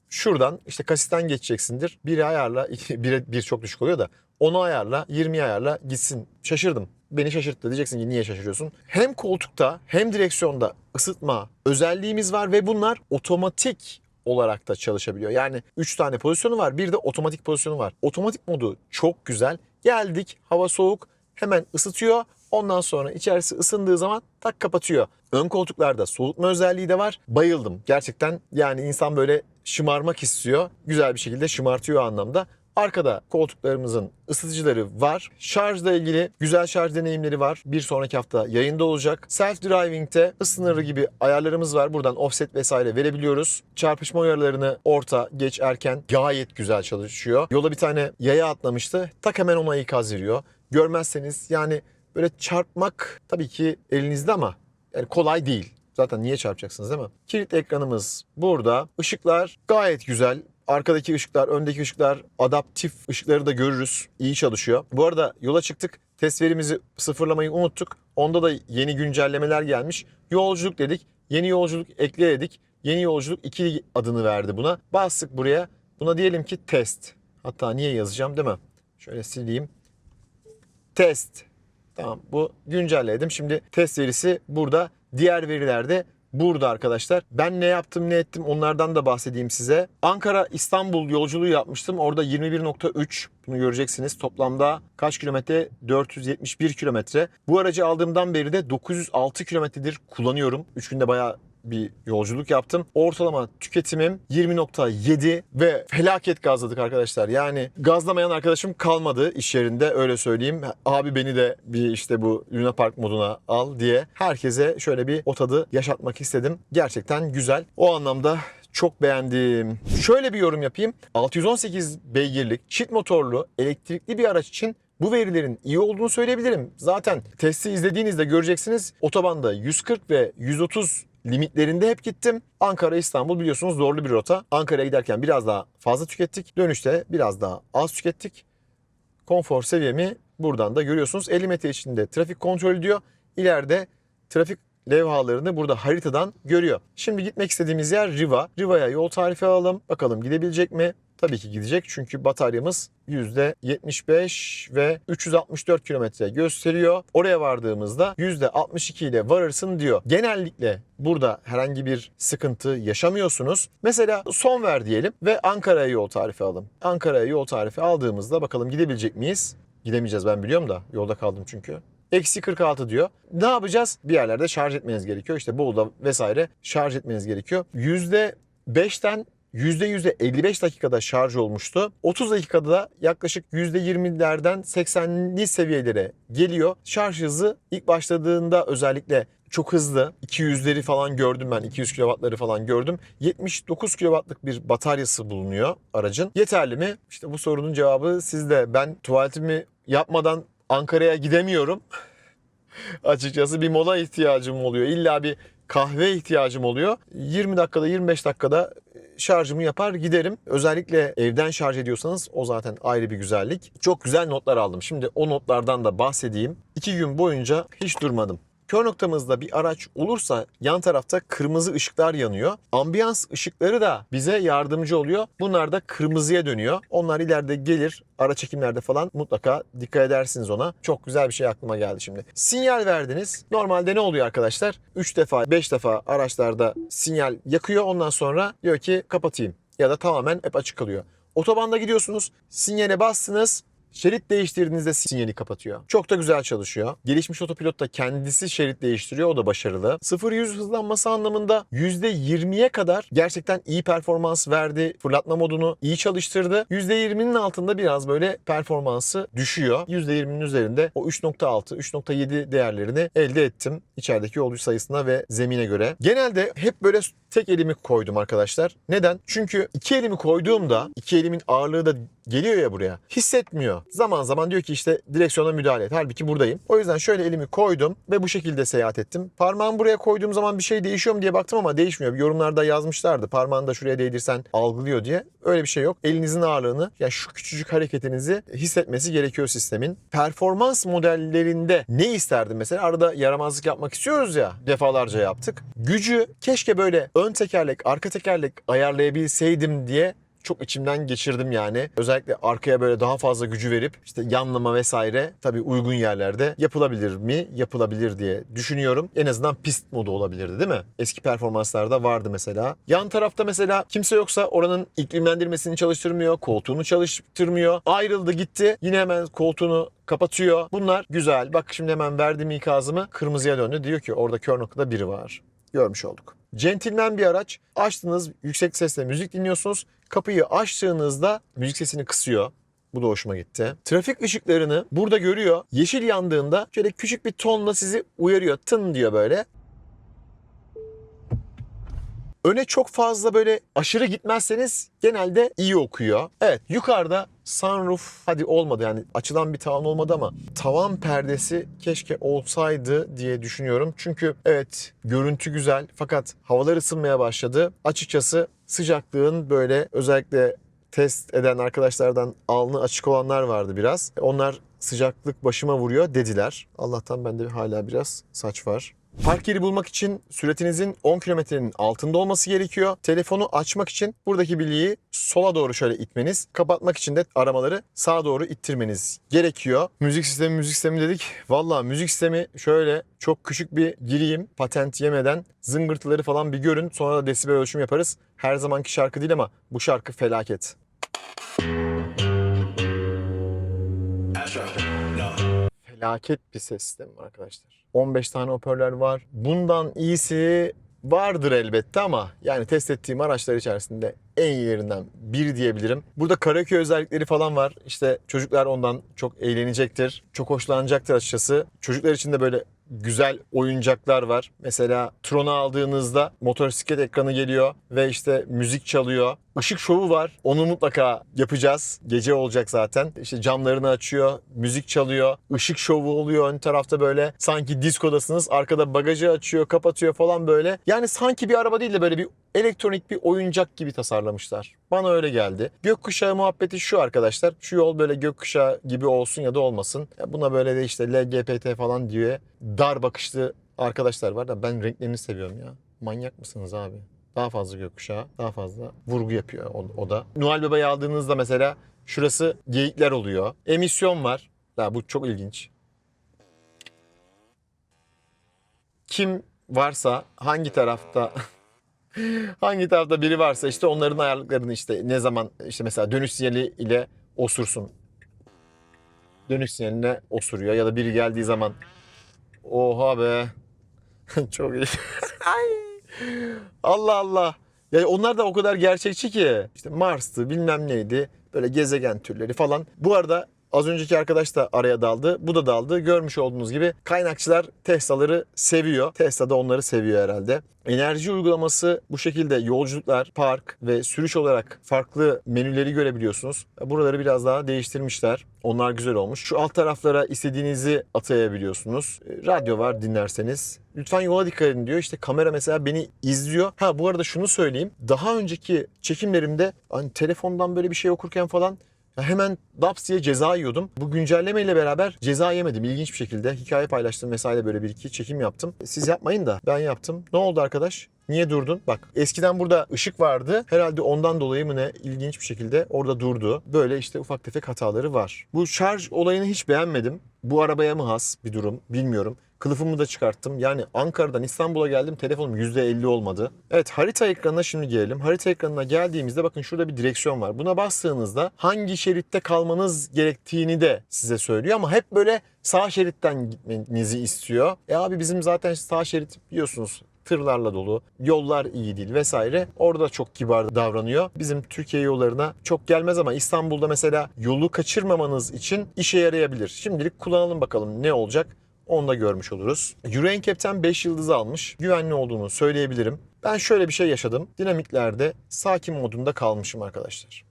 Şuradan işte kasisten geçeceksindir. 1'e ayarla, 1'e çok düşük oluyor da 10'u ayarla, 20'yi ayarla gitsin. Şaşırdım. Beni şaşırttı. Diyeceksin ki niye şaşırıyorsun? Hem koltukta hem direksiyonda ısıtma özelliğimiz var ve bunlar otomatik olarak da çalışabiliyor. Yani 3 tane pozisyonu var. Bir de otomatik pozisyonu var. Otomatik modu çok güzel. Geldik, hava soğuk, hemen ısıtıyor. Ondan sonra içerisi ısındığı zaman tak kapatıyor. Ön koltuklarda soğutma özelliği de var. Bayıldım. Gerçekten yani insan böyle şımarmak istiyor. Güzel bir şekilde şımartıyor o anlamda. Arkada koltuklarımızın ısıtıcıları var. Şarjla ilgili güzel şarj deneyimleri var. Bir sonraki hafta yayında olacak. Self driving'te hız sınırı gibi ayarlarımız var. Buradan offset vesaire verebiliyoruz. Çarpışma uyarılarını orta, geç, erken gayet güzel çalışıyor. Yola bir tane yaya atlamıştı. Tak hemen ona ikaz veriyor. Görmezseniz yani böyle çarpmak tabii ki elinizde ama yani kolay değil. Zaten niye çarpacaksınız değil mi? Kilit ekranımız burada. Işıklar gayet güzel. Arkadaki ışıklar, öndeki ışıklar, adaptif ışıkları da görürüz. İyi çalışıyor. Bu arada yola çıktık. Test verimizi sıfırlamayı unuttuk. Onda da yeni güncellemeler gelmiş. Yolculuk dedik. Yeni yolculuk ekle dedik. Yeni yolculuk 2 adını verdi buna. Bastık buraya. Buna diyelim ki test. Hatta niye yazacağım değil mi? Şöyle sileyim. Test. Tamam bu güncelledim. Şimdi test verisi burada. Diğer veriler de burada arkadaşlar. Ben ne yaptım ne ettim onlardan da bahsedeyim size. Ankara İstanbul yolculuğu yapmıştım. Orada 21.3 bunu göreceksiniz. Toplamda kaç kilometre? 471 kilometre. Bu aracı aldığımdan beri de 906 kilometredir kullanıyorum. 3 günde bayağı bir yolculuk yaptım. Ortalama tüketimim 20.7 ve felaket gazladık arkadaşlar. Yani gazlamayan arkadaşım kalmadı iş yerinde öyle söyleyeyim. Abi beni de bir işte bu Luna Park moduna al diye herkese şöyle bir o tadı yaşatmak istedim. Gerçekten güzel. O anlamda çok beğendim. Şöyle bir yorum yapayım. 618 beygirlik çift motorlu elektrikli bir araç için bu verilerin iyi olduğunu söyleyebilirim. Zaten testi izlediğinizde göreceksiniz. Otobanda 140 ve 130 limitlerinde hep gittim. Ankara İstanbul biliyorsunuz zorlu bir rota. Ankara'ya giderken biraz daha fazla tükettik. Dönüşte biraz daha az tükettik. konfor seviyemi buradan da görüyorsunuz. 50 metre içinde trafik kontrolü diyor. İleride trafik levhalarını burada haritadan görüyor. Şimdi gitmek istediğimiz yer Riva. Riva'ya yol tarifi alalım. Bakalım gidebilecek mi? Tabii ki gidecek çünkü bataryamız %75 ve 364 kilometre gösteriyor. Oraya vardığımızda %62 ile varırsın diyor. Genellikle burada herhangi bir sıkıntı yaşamıyorsunuz. Mesela son ver diyelim ve Ankara'ya yol tarifi alın. Ankara'ya yol tarifi aldığımızda bakalım gidebilecek miyiz? Gidemeyeceğiz, ben biliyorum da yolda kaldım çünkü. Eksi 46 diyor. Ne yapacağız? Bir yerlerde şarj etmeniz gerekiyor. İşte Bolu'da vesaire şarj etmeniz gerekiyor. %5'ten %100'e 55 dakikada şarj olmuştu. 30 dakikada da yaklaşık %20'lerden 80'li seviyelere geliyor. Şarj hızı ilk başladığında özellikle çok hızlı. 200'leri falan gördüm ben. 200 kW'ları falan gördüm. 79 kW'lık bir bataryası bulunuyor aracın. Yeterli mi? İşte bu sorunun cevabı sizde. Ben tuvaletimi yapmadan Ankara'ya gidemiyorum. Açıkçası bir mola ihtiyacım oluyor. İlla bir kahve ihtiyacım oluyor. 20 dakikada 25 dakikada şarjımı yapar giderim. Özellikle evden şarj ediyorsanız o zaten ayrı bir güzellik. Çok güzel notlar aldım. Şimdi o notlardan da bahsedeyim. 2 gün boyunca hiç durmadım. Kör noktamızda bir araç olursa yan tarafta kırmızı ışıklar yanıyor. Ambiyans ışıkları da bize yardımcı oluyor. Bunlar da kırmızıya dönüyor. Onlar ileride gelir. Ara çekimlerde falan mutlaka dikkat edersiniz ona. Çok güzel bir şey aklıma geldi şimdi. Sinyal verdiniz. Normalde ne oluyor arkadaşlar? 3 defa 5 defa araçlarda sinyal yakıyor. Ondan sonra diyor ki kapatayım. Ya da tamamen hep açık kalıyor. Otobanda gidiyorsunuz. Sinyale bastınız. Şerit değiştirdiğinizde sinyali kapatıyor. Çok da güzel çalışıyor. Gelişmiş otopilot da kendisi şerit değiştiriyor. O da başarılı. 0-100 hızlanması anlamında %20'ye kadar gerçekten iyi performans verdi. Fırlatma modunu iyi çalıştırdı. %20'nin altında biraz böyle performansı düşüyor. %20'nin üzerinde o 3.6, 3.7 değerlerini elde ettim. İçerideki yolcu sayısına ve zemine göre. Genelde hep böyle tek elimi koydum arkadaşlar. Neden? Çünkü iki elimi koyduğumda iki elimin ağırlığı da geliyor ya buraya. Hissetmiyor. Zaman zaman diyor ki işte direksiyona müdahale et. Halbuki buradayım. O yüzden şöyle elimi koydum ve bu şekilde seyahat ettim. Parmağımı buraya koyduğum zaman bir şey değişiyor mu diye baktım ama değişmiyor. Yorumlarda yazmışlardı. Parmağını da şuraya değdirsen algılıyor diye. Öyle bir şey yok. Elinizin ağırlığını, yani şu küçücük hareketinizi hissetmesi gerekiyor sistemin. Performans modellerinde ne isterdim mesela? Arada yaramazlık yapmak istiyoruz ya. Defalarca yaptık. Gücü keşke böyle ön tekerlek, arka tekerlek ayarlayabilseydim diye çok içimden geçirdim yani. Özellikle arkaya böyle daha fazla gücü verip işte yanlama vesaire tabii uygun yerlerde yapılabilir mi? Yapılabilir diye düşünüyorum. En azından pist modu olabilirdi değil mi? Eski performanslarda vardı mesela. Yan tarafta mesela kimse yoksa oranın iklimlendirmesini çalıştırmıyor, koltuğunu çalıştırmıyor. Ayrıldı gitti. Yine hemen koltuğunu kapatıyor. Bunlar güzel. Bak şimdi hemen verdiğim ikazımı kırmızıya döndü. Diyor ki orada kör noktada biri var. Görmüş olduk. Centilmen bir araç. Açtınız, yüksek sesle müzik dinliyorsunuz. Kapıyı açtığınızda müzik sesini kısıyor. Bu da hoşuma gitti. Trafik ışıklarını burada görüyor. Yeşil yandığında şöyle küçük bir tonla sizi uyarıyor. Tın diyor böyle. Öne çok fazla böyle aşırı gitmezseniz genelde iyi okuyor. Evet, yukarıda sunroof hadi olmadı, yani açılan bir tavan olmadı ama tavan perdesi keşke olsaydı diye düşünüyorum. Çünkü evet, görüntü güzel fakat havalar ısınmaya başladı. Açıkçası sıcaklığın böyle özellikle test eden arkadaşlardan alnı açık olanlar vardı biraz. Onlar sıcaklık başıma vuruyor dediler. Allah'tan bende hala biraz saç var. Park yeri bulmak için süratinizin 10 kilometrenin altında olması gerekiyor. Telefonu açmak için buradaki bilgiyi sola doğru şöyle itmeniz, kapatmak için de aramaları sağa doğru ittirmeniz gerekiyor. Müzik sistemi dedik. Vallahi müzik sistemi şöyle çok küçük bir gireyim, patent yemeden zıngırtıları falan bir görün. Sonra da desibel ölçüm yaparız. Her zamanki şarkı değil ama bu şarkı felaket. Felaket bir ses sistemi var arkadaşlar. 15 tane hoparlör var. Bundan iyisi vardır elbette ama yani test ettiğim araçlar içerisinde en iyilerinden biri diyebilirim. Burada karaoke özellikleri falan var. İşte çocuklar ondan çok eğlenecektir. Çok hoşlanacaktır açıkçası. Çocuklar için de böyle güzel oyuncaklar var. Mesela Tron'u aldığınızda motosiklet ekranı geliyor ve işte müzik çalıyor. Işık şovu var. Onu mutlaka yapacağız. Gece olacak zaten. İşte camlarını açıyor, müzik çalıyor, ışık şovu oluyor ön tarafta böyle. Sanki diskodasınız. Arkada bagajı açıyor, kapatıyor falan böyle. Yani sanki bir araba değil de böyle bir elektronik bir oyuncak gibi tasarlamışlar. Bana öyle geldi. Gökkuşağı muhabbeti şu arkadaşlar. Şu yol böyle gökkuşağı gibi olsun ya da olmasın. Ya buna böyle de işte LGBT falan diye dar bakışlı arkadaşlar var da ben renklerini seviyorum ya. Manyak mısınız abi? Daha fazla gökkuşağı, daha fazla vurgu yapıyor o da. Noel Baba'yı aldığınızda mesela şurası geyikler oluyor. Emisyon var. Ya bu çok ilginç. Kim varsa hangi tarafta hangi tarafta biri varsa işte onların ayarlıklarını işte ne zaman işte mesela dönüş sinyali ile osursun. Dönüş sinyaline osuruyor ya da biri geldiği zaman oha be çok iyi. Ay. Allah Allah. Ya onlar da o kadar gerçekçi ki. İşte Mars'tı bilmem neydi. Böyle gezegen türleri falan. Bu arada az önceki arkadaş da araya daldı. Bu da daldı. Görmüş olduğunuz gibi kaynakçılar Tesla'ları seviyor. Tesla da onları seviyor herhalde. Enerji uygulaması bu şekilde yolculuklar, park ve sürüş olarak farklı menüleri görebiliyorsunuz. Buraları biraz daha değiştirmişler. Onlar güzel olmuş. Şu alt taraflara istediğinizi atayabiliyorsunuz. Radyo var dinlerseniz. Lütfen yola dikkat edin diyor. İşte kamera mesela beni izliyor. Ha bu arada şunu söyleyeyim. Daha önceki çekimlerimde hani telefondan böyle bir şey okurken falan ya hemen daps diye ceza yiyordum. Bu güncellemeyle beraber ceza yemedim. İlginç bir şekilde hikaye paylaştım vesaire böyle bir iki çekim yaptım. Siz yapmayın da ben yaptım. Ne oldu arkadaş? Niye durdun? Bak eskiden burada ışık vardı. Herhalde ondan dolayı mı ne ilginç bir şekilde orada durdu. Böyle işte ufak tefek hataları var. Bu şarj olayını hiç beğenmedim. Bu arabaya mı has bir durum bilmiyorum. Kılıfımı da çıkarttım. Yani Ankara'dan İstanbul'a geldim. Telefonum %50 olmadı. Evet harita ekranına şimdi gelelim. Harita ekranına geldiğimizde bakın şurada bir direksiyon var. Buna bastığınızda hangi şeritte kalmanız gerektiğini de size söylüyor. Ama hep böyle sağ şeritten gitmenizi istiyor. Abi bizim zaten sağ şerit biliyorsunuz tırlarla dolu, yollar iyi değil vesaire. Orada çok kibar davranıyor. Bizim Türkiye yollarına çok gelmez ama İstanbul'da mesela yolu kaçırmamanız için işe yarayabilir. Şimdilik kullanalım bakalım ne olacak. Onu da görmüş oluruz. Euro NCAP'ten 5 yıldız almış. Güvenli olduğunu söyleyebilirim. Ben şöyle bir şey yaşadım. Dinamiklerde sakin modunda kalmışım arkadaşlar.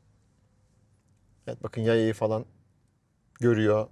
Evet bakın yayayı falan görüyor.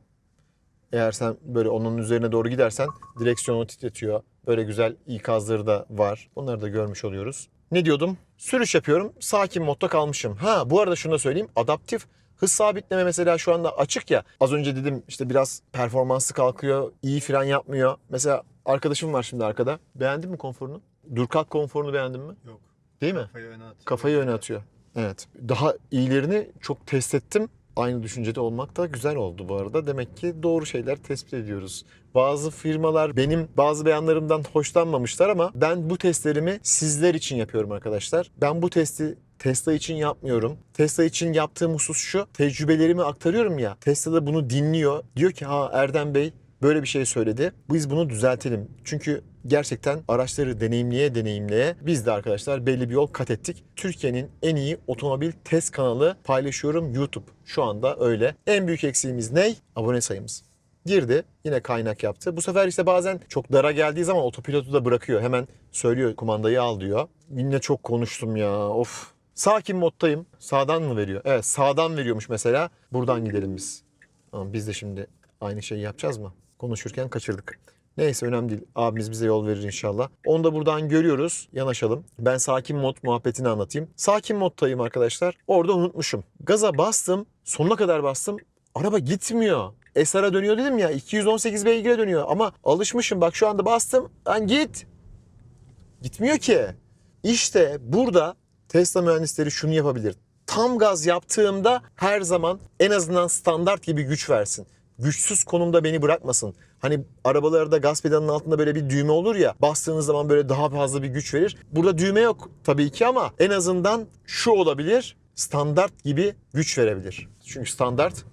Eğer sen böyle onun üzerine doğru gidersen direksiyonu titretiyor. Böyle güzel ikazları da var. Bunları da görmüş oluyoruz. Ne diyordum? Sürüş yapıyorum. Sakin modda kalmışım. Ha bu arada şunu da söyleyeyim. Adaptif hız sabitleme mesela şu anda açık ya. Az önce dedim işte biraz performansı kalkıyor. İyi fren yapmıyor. Mesela arkadaşım var şimdi arkada. Beğendin mi konforunu? Dur kalk konforunu beğendin mi? Yok. Değil mi? Kafayı öne atıyor. Kafayı öne atıyor. Evet. Daha iyilerini çok test ettim. Aynı düşüncede olmak da güzel oldu bu arada. Demek ki doğru şeyler tespit ediyoruz. Bazı firmalar benim bazı beyanlarımdan hoşlanmamışlar ama ben bu testlerimi sizler için yapıyorum arkadaşlar. Ben bu testi Tesla için yapmıyorum. Tesla için yaptığım husus şu. Tecrübelerimi aktarıyorum ya. Tesla da bunu dinliyor. Diyor ki ha Erdem Bey böyle bir şey söyledi. Biz bunu düzeltelim. Çünkü gerçekten araçları deneyimleye biz de arkadaşlar belli bir yol kat ettik. Türkiye'nin en iyi otomobil test kanalı paylaşıyorum YouTube. Şu anda öyle. En büyük eksiğimiz ne? Abone sayımız. Girdi. Yine kaynak yaptı. Bu sefer işte bazen çok dara geldiği zaman otopilotu da bırakıyor. Hemen söylüyor kumandayı al diyor. Yine çok konuştum ya. Of. Sakin moddayım. Sağdan mı veriyor? Evet sağdan veriyormuş mesela. Buradan gidelim biz. Ama biz de şimdi aynı şeyi yapacağız mı? Konuşurken kaçırdık. Neyse önemli değil. Abimiz bize yol verir inşallah. Onu da buradan görüyoruz. Yanaşalım. Ben sakin mod muhabbetini anlatayım. Sakin moddayım arkadaşlar. Orada unutmuşum. Gaza bastım. Sonuna kadar bastım. Araba gitmiyor. SR'a dönüyor dedim ya. 218 beygire dönüyor. Ama alışmışım. Bak şu anda bastım. Lan git. Gitmiyor ki. İşte burada Tesla mühendisleri şunu yapabilir. Tam gaz yaptığımda her zaman en azından standart gibi güç versin. Güçsüz konumda beni bırakmasın. Hani arabalarda gaz pedalının altında böyle bir düğme olur ya. Bastığınız zaman böyle daha fazla bir güç verir. Burada düğme yok tabii ki ama en azından şu olabilir. Standart gibi güç verebilir. Çünkü standart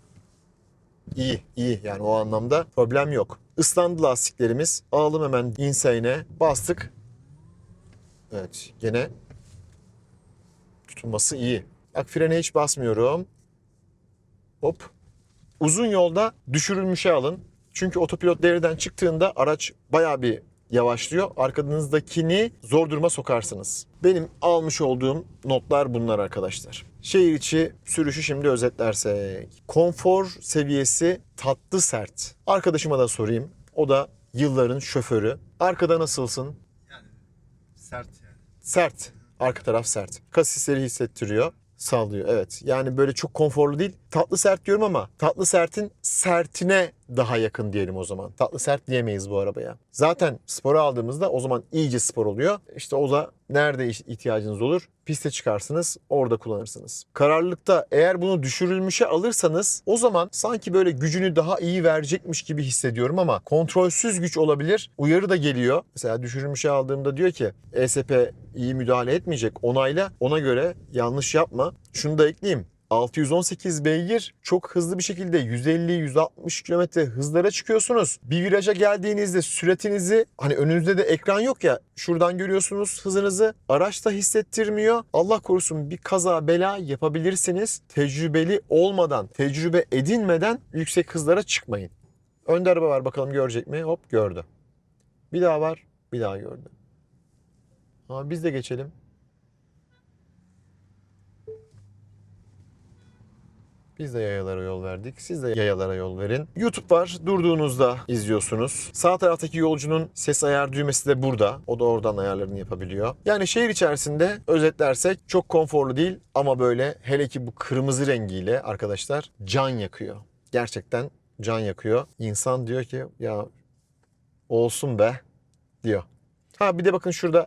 iyi yani o anlamda problem yok. Islandı lastiklerimiz. Alalım hemen Insane'e bastık. Evet gene tutunması iyi. Bak frene hiç basmıyorum. Hop. Uzun yolda düşürülmüşe alın. Çünkü otopilot devreden çıktığında araç bayağı bir yavaşlıyor. Arkanızdakini zor duruma sokarsınız. Benim almış olduğum notlar bunlar arkadaşlar. Şehir içi sürüşü şimdi özetlersek. Konfor seviyesi tatlı sert. Arkadaşıma da sorayım. O da yılların şoförü. Arkada nasılsın? Yani sert yani. Sert. Arka taraf sert. Kasisleri hissettiriyor. Sallıyor, evet. Yani böyle çok konforlu değil. Tatlı sert diyorum ama tatlı sertin sertine daha yakın diyelim o zaman. Tatlı sert diyemeyiz bu arabaya. Zaten spora aldığımızda o zaman iyice spor oluyor. İşte o da nerede ihtiyacınız olur? Piste çıkarsınız, orada kullanırsınız. Kararlılıkta eğer bunu düşürülmüşe alırsanız o zaman sanki böyle gücünü daha iyi verecekmiş gibi hissediyorum ama kontrolsüz güç olabilir. Uyarı da geliyor. Mesela düşürülmüşe aldığımda diyor ki ESP iyi müdahale etmeyecek, onayla, ona göre yanlış yapma. Şunu da ekleyeyim. 618 beygir, çok hızlı bir şekilde 150-160 km hızlara çıkıyorsunuz. Bir viraja geldiğinizde süratinizi, hani önünüzde de ekran yok ya, şuradan görüyorsunuz hızınızı. Araç da hissettirmiyor. Allah korusun bir kaza bela yapabilirsiniz. Tecrübeli olmadan, tecrübe edinmeden yüksek hızlara çıkmayın. Önde araba var, bakalım görecek mi? Hop, gördü. Bir daha var, bir daha gördü. Ama biz de geçelim. Biz de yayalara yol verdik. Siz de yayalara yol verin. YouTube var. Durduğunuzda izliyorsunuz. Sağ taraftaki yolcunun ses ayar düğmesi de burada. O da oradan ayarlarını yapabiliyor. Yani şehir içerisinde özetlersek çok konforlu değil ama böyle, hele ki bu kırmızı rengiyle arkadaşlar, can yakıyor. Gerçekten can yakıyor. İnsan diyor ki ya olsun be diyor. Ha bir de bakın şurada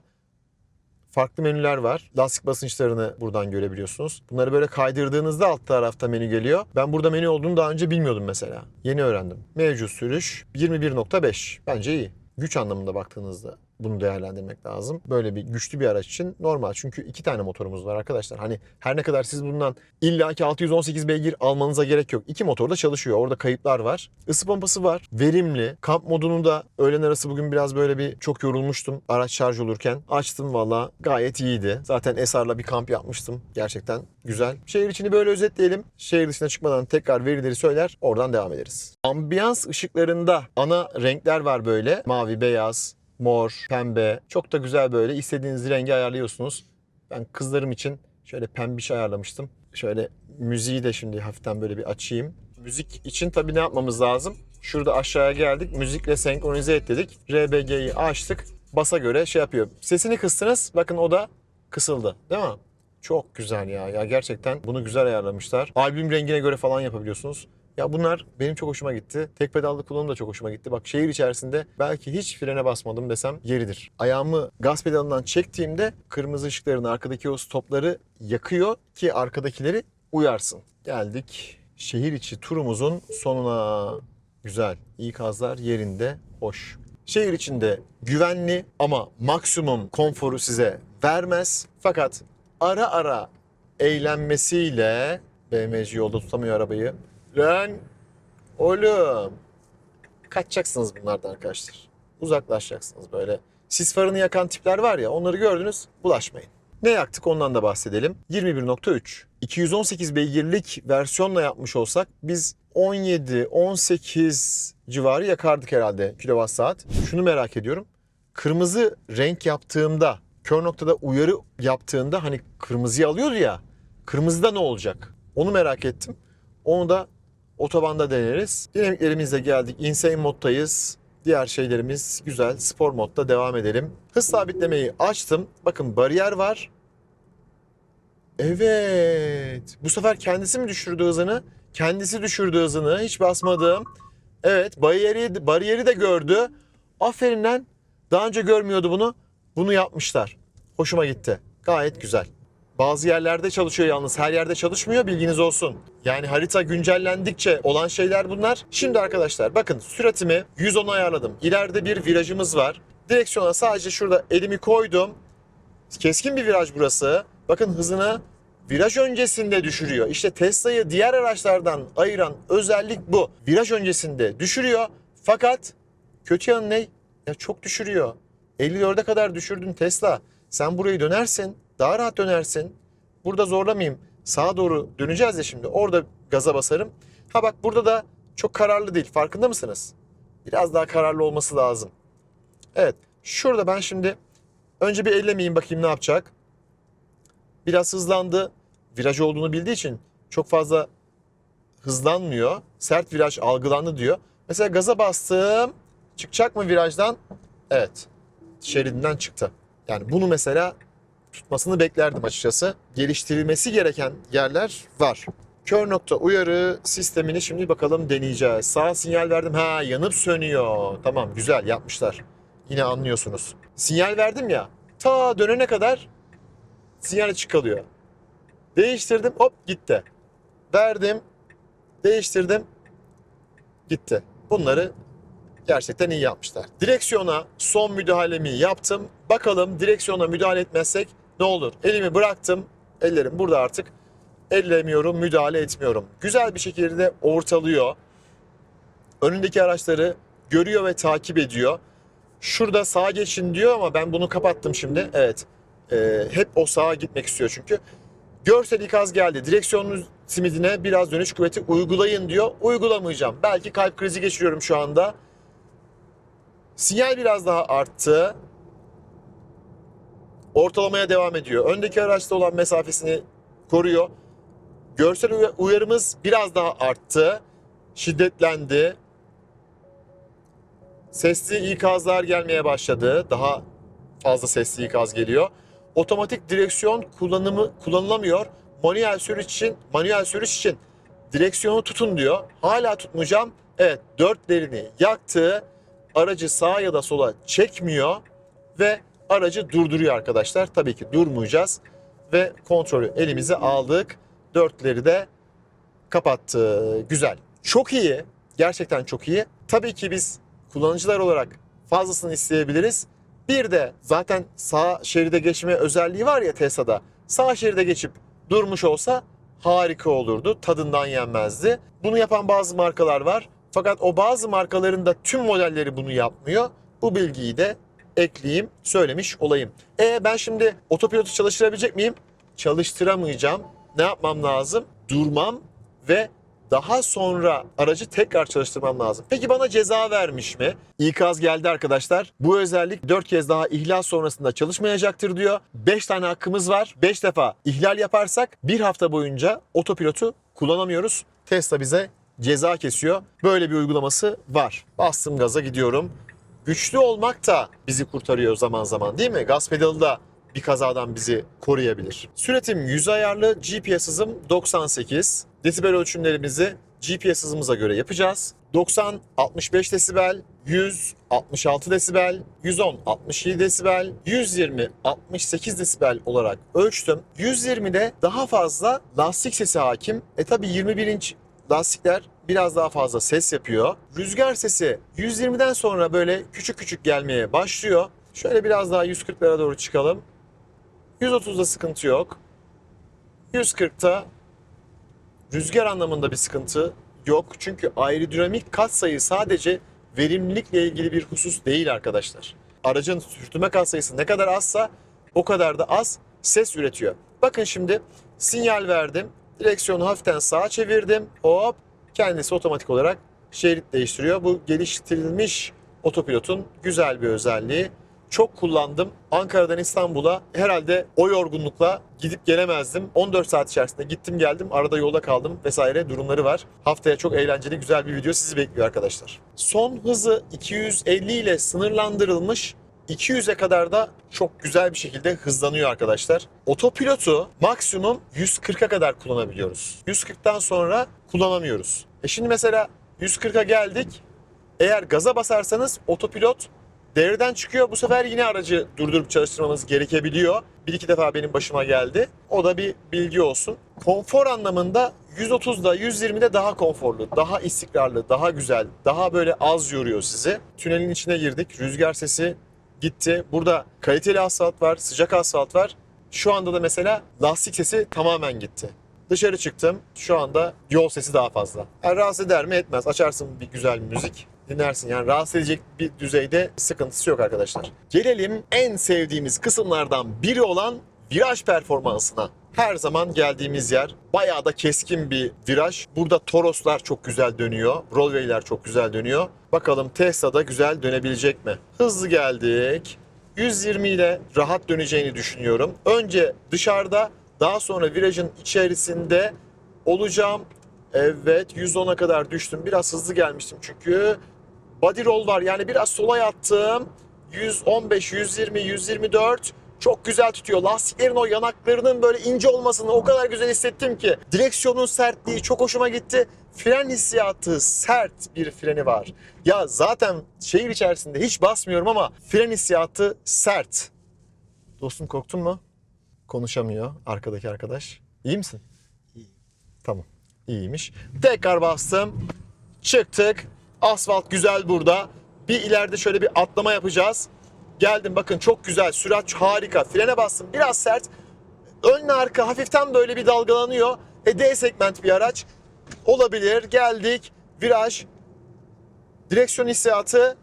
farklı menüler var. Lastik basınçlarını buradan görebiliyorsunuz. Bunları böyle kaydırdığınızda alt tarafta menü geliyor. Ben burada menü olduğunu daha önce bilmiyordum mesela. Yeni öğrendim. Mevcut sürüş 21.5. Bence iyi. Güç anlamında baktığınızda bunu değerlendirmek lazım. Böyle bir güçlü bir araç için normal. Çünkü 2 tane motorumuz var arkadaşlar. Hani her ne kadar siz bundan illaki 618 beygir almanıza gerek yok. 2 motor da çalışıyor. Orada kayıplar var. Isı pompası var. Verimli. Kamp modunu da öğlen arası bugün biraz böyle bir çok yorulmuştum. Araç şarj olurken. Açtım valla. Gayet iyiydi. Zaten Esar'la bir kamp yapmıştım. Gerçekten güzel. Şehir içini böyle özetleyelim. Şehir dışına çıkmadan tekrar verileri söyler. Oradan devam ederiz. Ambiyans ışıklarında ana renkler var böyle. Mavi, beyaz, mor, pembe. Çok da güzel böyle. İstediğiniz rengi ayarlıyorsunuz. Ben kızlarım için şöyle pembiş ayarlamıştım. Şöyle müziği de şimdi hafiften böyle bir açayım. Müzik için tabii ne yapmamız lazım? Şurada aşağıya geldik. Müzikle senkronize et dedik. RBG'yi açtık. Basa göre şey yapıyor. Sesini kıstınız. Bakın o da kısıldı. Değil mi? Çok güzel ya. Ya gerçekten bunu güzel ayarlamışlar. Albüm rengine göre falan yapabiliyorsunuz. Ya bunlar benim çok hoşuma gitti. Tek pedallı kullanım da çok hoşuma gitti. Bak şehir içerisinde belki hiç frene basmadım desem yeridir. Ayağımı gaz pedalından çektiğimde kırmızı ışıkların arkadaki o stopları yakıyor ki arkadakileri uyarsın. Geldik şehir içi turumuzun sonuna. Güzel. İkazlar yerinde. Hoş. Şehir içinde güvenli ama maksimum konforu size vermez. Fakat ara ara eğlenmesiyle BMW'ci yolda tutamıyor arabayı. Lan oğlum, kaçacaksınız bunlardan arkadaşlar. Uzaklaşacaksınız böyle. Sis farını yakan tipler var ya, onları gördünüz, bulaşmayın. Ne yaktık ondan da bahsedelim. 21.3. 218 beygirlik versiyonla yapmış olsak biz 17-18 civarı yakardık herhalde kilowatt saat. Şunu merak ediyorum. Kırmızı renk yaptığımda, kör noktada uyarı yaptığında hani kırmızıyı alıyordu ya. Kırmızıda ne olacak? Onu merak ettim. Onu da otobanda deneriz. Dinamiklerimizle geldik. Insane moddayız. Diğer şeylerimiz güzel. Spor modda devam edelim. Hız sabitlemeyi açtım. Bakın bariyer var. Evet. Bu sefer kendisi mi düşürdü hızını? Kendisi düşürdü hızını. Hiç basmadım. Evet. Bariyeri de gördü. Aferin lan. Daha önce görmüyordu bunu. Bunu yapmışlar. Hoşuma gitti. Gayet güzel. Bazı yerlerde çalışıyor yalnız. Her yerde çalışmıyor, bilginiz olsun. Yani harita güncellendikçe olan şeyler bunlar. Şimdi arkadaşlar bakın süratimi 110'a ayarladım. İleride bir virajımız var. Direksiyona sadece şurada elimi koydum. Keskin bir viraj burası. Bakın hızını viraj öncesinde düşürüyor. İşte Tesla'yı diğer araçlardan ayıran özellik bu. Viraj öncesinde düşürüyor. Fakat kötü yanı ne? Ya çok düşürüyor. 54'e kadar düşürdün Tesla. Sen burayı dönersin. Daha rahat dönersin. Burada zorlamayayım. Sağa doğru döneceğiz ya şimdi. Orada gaza basarım. Ha bak burada da çok kararlı değil. Farkında mısınız? Biraz daha kararlı olması lazım. Evet. Şurada ben şimdi önce bir ellemeyeyim, bakayım ne yapacak. Biraz hızlandı. Viraj olduğunu bildiği için çok fazla hızlanmıyor. Sert viraj algılandı diyor. Mesela gaza bastım. Çıkacak mı virajdan? Evet. Şeridinden çıktı. Yani bunu mesela tutmasını beklerdim açıkçası. Geliştirilmesi gereken yerler var. Kör nokta uyarı sistemini şimdi bakalım deneyeceğiz. Sağ sinyal verdim. Ha, yanıp sönüyor. Tamam, güzel yapmışlar. Yine anlıyorsunuz. Sinyal verdim ya. Ta dönene kadar sinyal açık kalıyor. Değiştirdim, hop gitti. Verdim, değiştirdim, gitti. Bunları gerçekten iyi yapmışlar. Direksiyona son müdahalemi yaptım. Bakalım direksiyona müdahale etmezsek ne olur? Elimi bıraktım. Ellerim burada artık. Ellemiyorum, müdahale etmiyorum. Güzel bir şekilde ortalıyor. Önündeki araçları görüyor ve takip ediyor. Şurada sağa geçin diyor ama ben bunu kapattım şimdi. Evet. Hep o sağa gitmek istiyor çünkü. Görsel ikaz geldi. Direksiyonun simidine biraz dönüş kuvveti uygulayın diyor. Uygulamayacağım. Belki kalp krizi geçiriyorum şu anda. Sinyal biraz daha arttı. Ortalamaya devam ediyor. Öndeki araçta olan mesafesini koruyor. Görsel uyarımız biraz daha arttı. Şiddetlendi. Sesli ikazlar gelmeye başladı. Daha fazla sesli ikaz geliyor. Otomatik direksiyon kullanılamıyor. Manuel sürüş için direksiyonu tutun diyor. Hala tutmayacağım. Evet, dörtlerini yaktı. Aracı sağa ya da sola çekmiyor ve aracı durduruyor arkadaşlar. Tabii ki durmayacağız ve kontrolü elimize aldık. Dörtleri de kapattı. Güzel. Çok iyi. Gerçekten çok iyi. Tabii ki biz kullanıcılar olarak fazlasını isteyebiliriz. Bir de zaten sağ şeride geçme özelliği var ya Tesla'da. Sağ şeride geçip durmuş olsa harika olurdu. Tadından yenmezdi. Bunu yapan bazı markalar var. Fakat o bazı markaların da tüm modelleri bunu yapmıyor. Bu bilgiyi de ekleyeyim, söylemiş olayım. Ben şimdi otopilotu çalıştırabilecek miyim? Çalıştıramayacağım. Ne yapmam lazım? Durmam ve daha sonra aracı tekrar çalıştırmam lazım. Peki bana ceza vermiş mi? İkaz geldi arkadaşlar. Bu özellik 4 kez daha ihlal sonrasında çalışmayacaktır diyor. 5 tane hakkımız var. 5 defa ihlal yaparsak 1 hafta boyunca otopilotu kullanamıyoruz. Tesla bize ceza kesiyor. Böyle bir uygulaması var. Bastım gaza gidiyorum. Güçlü olmak da bizi kurtarıyor zaman zaman, değil mi? Gaz pedalı da bir kazadan bizi koruyabilir. Süratim 100 ayarlı, GPS hızım 98. Desibel ölçümlerimizi GPS hızımıza göre yapacağız. 90 65 desibel, 100 66 desibel, 110 67 desibel, 120 68 desibel olarak ölçtüm. 120'de daha fazla lastik sesi hakim. Tabi 21 inç lastikler biraz daha fazla ses yapıyor. Rüzgar sesi 120'den sonra böyle küçük küçük gelmeye başlıyor. Şöyle biraz daha 140'lara doğru çıkalım. 130'da sıkıntı yok. 140'ta rüzgar anlamında bir sıkıntı yok. Çünkü aerodinamik katsayı sadece verimlilikle ilgili bir husus değil arkadaşlar. Aracın sürtünme katsayısı ne kadar azsa o kadar da az ses üretiyor. Bakın şimdi sinyal verdim. Direksiyonu hafiften sağa çevirdim. Hop, kendisi otomatik olarak şerit değiştiriyor. Bu geliştirilmiş otopilotun güzel bir özelliği. Çok kullandım. Ankara'dan İstanbul'a herhalde o yorgunlukla gidip gelemezdim. 14 saat içerisinde gittim geldim. Arada yolda kaldım vesaire durumları var. Haftaya çok eğlenceli güzel bir video sizi bekliyor arkadaşlar. Son hızı 250 ile sınırlandırılmış. 200'e kadar da çok güzel bir şekilde hızlanıyor arkadaşlar. Otopilotu maksimum 140'a kadar kullanabiliyoruz. 140'tan sonra kullanamıyoruz. Şimdi mesela 140'a geldik. Eğer gaza basarsanız otopilot devreden çıkıyor. Bu sefer yine aracı durdurup çalıştırmamız gerekebiliyor. Bir iki defa benim başıma geldi. O da bir bilgi olsun. Konfor anlamında 130'da 120'de daha konforlu, daha istikrarlı, daha güzel, daha böyle az yoruyor sizi. Tünelin içine girdik. Rüzgar sesi gitti. Burada kaliteli asfalt var, sıcak asfalt var. Şu anda da mesela lastik sesi tamamen gitti. Dışarı çıktım. Şu anda yol sesi daha fazla. Yani rahatsız eder mi? Etmez. Açarsın bir güzel müzik, dinlersin. Yani rahatsız edecek bir düzeyde sıkıntısı yok arkadaşlar. Gelelim en sevdiğimiz kısımlardan biri olan Viraj performansına her zaman geldiğimiz yer. Bayağı da keskin bir viraj. Burada Toros'lar çok güzel dönüyor. Rollway'ler çok güzel dönüyor. Bakalım Tesla'da güzel dönebilecek mi? Hızlı geldik. 120 ile rahat döneceğini düşünüyorum. Önce dışarıda, daha sonra virajın içerisinde olacağım. Evet, 110'a kadar düştüm. Biraz hızlı gelmiştim çünkü. Body roll var, yani biraz sola yattım. 115, 120, 124. Çok güzel tutuyor. Lastiklerin o yanaklarının böyle ince olmasını o kadar güzel hissettim ki. Direksiyonun sertliği çok hoşuma gitti. Fren hissiyatı, sert bir freni var. Ya zaten şehir içerisinde hiç basmıyorum ama fren hissiyatı sert. Dostum, korktun mu? Konuşamıyor arkadaki arkadaş. İyi misin? İyi. Tamam. İyiymiş. Tekrar bastım. Çıktık. Asfalt güzel burada. Bir ileride şöyle bir atlama yapacağız. Geldim, bakın çok güzel. Sürat harika. Frene bastım. Biraz sert. Önle arka hafiften böyle bir dalgalanıyor. D segment bir araç. Olabilir. Geldik. Viraj. Direksiyon hissiyatı.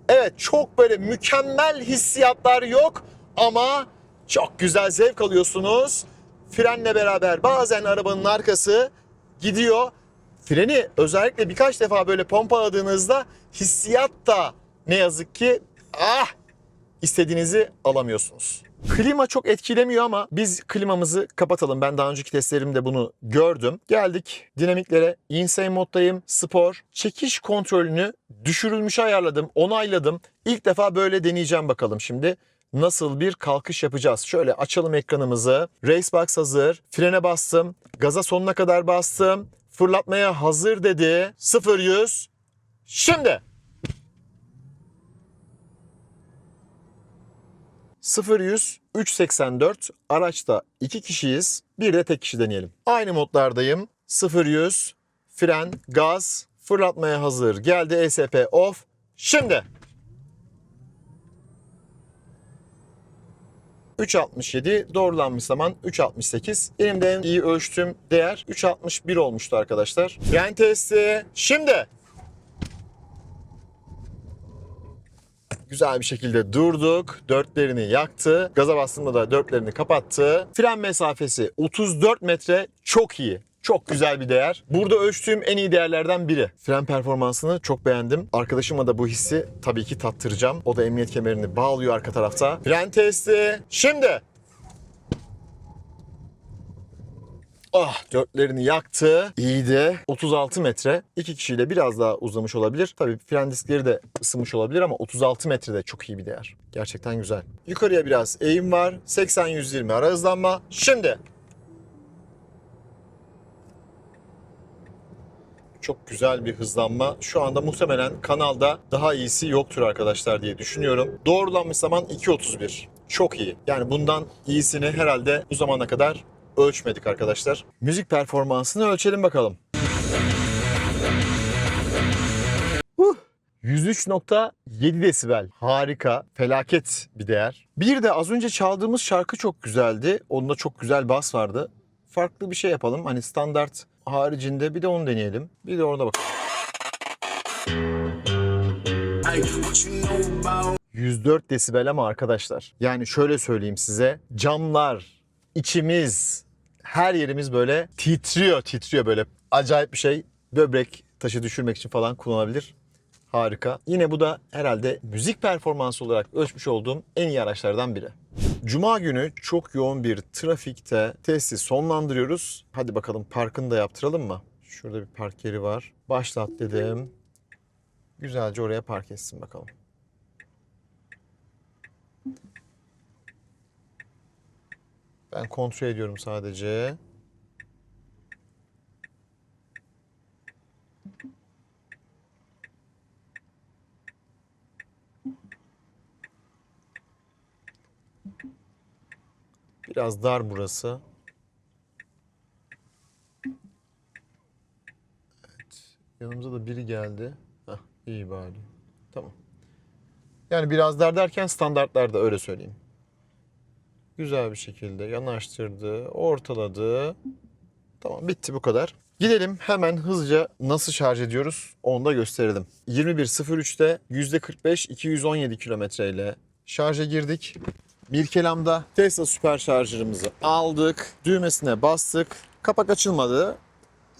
Evet, çok böyle mükemmel hissiyatlar yok ama çok güzel zevk alıyorsunuz. Frenle beraber bazen arabanın arkası gidiyor. Freni özellikle birkaç defa böyle pompaladığınızda hissiyat da ne yazık ki istediğinizi alamıyorsunuz. Klima çok etkilemiyor ama biz klimamızı kapatalım. Ben daha önceki testlerimde bunu gördüm. Geldik dinamiklere. Insane moddayım. Spor. Çekiş kontrolünü düşürülmüşe ayarladım. Onayladım. İlk defa böyle deneyeceğim bakalım şimdi. Nasıl bir kalkış yapacağız? Şöyle açalım ekranımızı. Racebox hazır. Frene bastım. Gaza sonuna kadar bastım. Fırlatmaya hazır dedi. 0-100. Şimdi. 0-100 3.84. Araçta 2 kişiyiz. Bir de tek kişi deneyelim. Aynı modlardayım. 0-100 fren, gaz, fırlatmaya hazır. Geldi, ESP off. Şimdi. 3.67 doğrulanmış zaman 3.68. Benim de en iyi ölçtüğüm değer 3.61 olmuştu arkadaşlar. Fren testi. Şimdi. Güzel bir şekilde durduk. Dörtlerini yaktı. Gaza bastığımda da dörtlerini kapattı. Fren mesafesi 34 metre. Çok iyi. Çok güzel bir değer. Burada ölçtüğüm en iyi değerlerden biri. Fren performansını çok beğendim. Arkadaşıma da bu hissi tabii ki tattıracağım. O da emniyet kemerini bağlıyor arka tarafta. Fren testi. Şimdi. Dörtlerini yaktı. İyiydi. 36 metre. 2 kişiyle biraz daha uzamış olabilir. Tabii fren diskleri de ısınmış olabilir ama 36 metrede çok iyi bir değer. Gerçekten güzel. Yukarıya biraz eğim var. 80-120 ara hızlanma. Şimdi. Çok güzel bir hızlanma. Şu anda muhtemelen kanalda daha iyisi yoktur arkadaşlar diye düşünüyorum. Doğrulanmış zaman 2.31. Çok iyi. Yani bundan iyisini herhalde bu zamana kadar ölçmedik arkadaşlar. Müzik performansını ölçelim bakalım. 103.7 desibel. Harika. Felaket bir değer. Bir de az önce çaldığımız şarkı çok güzeldi. Onda çok güzel bas vardı. Farklı bir şey yapalım. Hani standart haricinde bir de onu deneyelim. Bir de orada bakalım. 104 desibel ama arkadaşlar. Yani şöyle söyleyeyim size. Camlar, içimiz, her yerimiz böyle titriyor böyle. Acayip bir şey. Böbrek taşı düşürmek için falan kullanılabilir. Harika. Yine bu da herhalde müzik performansı olarak ölçmüş olduğum en iyi araçlardan biri. Cuma günü çok yoğun bir trafikte testi sonlandırıyoruz. Hadi bakalım parkını da yaptıralım mı? Şurada bir park yeri var. Başlat dedim. Güzelce oraya park etsin bakalım. Ben kontrol ediyorum sadece. Biraz dar burası. Evet. Yanımıza da biri geldi. Hah, iyi bari. Tamam. Yani biraz dar derken standartlarda, öyle söyleyeyim. Güzel bir şekilde yanaştırdı, ortaladı. Tamam, bitti, bu kadar. Gidelim hemen hızlıca nasıl şarj ediyoruz onu da gösterelim. 21.03'te %45 217 kilometre ile şarja girdik. Bir kelamda Tesla süperşarjırımızı aldık. Düğmesine bastık. Kapak açılmadı.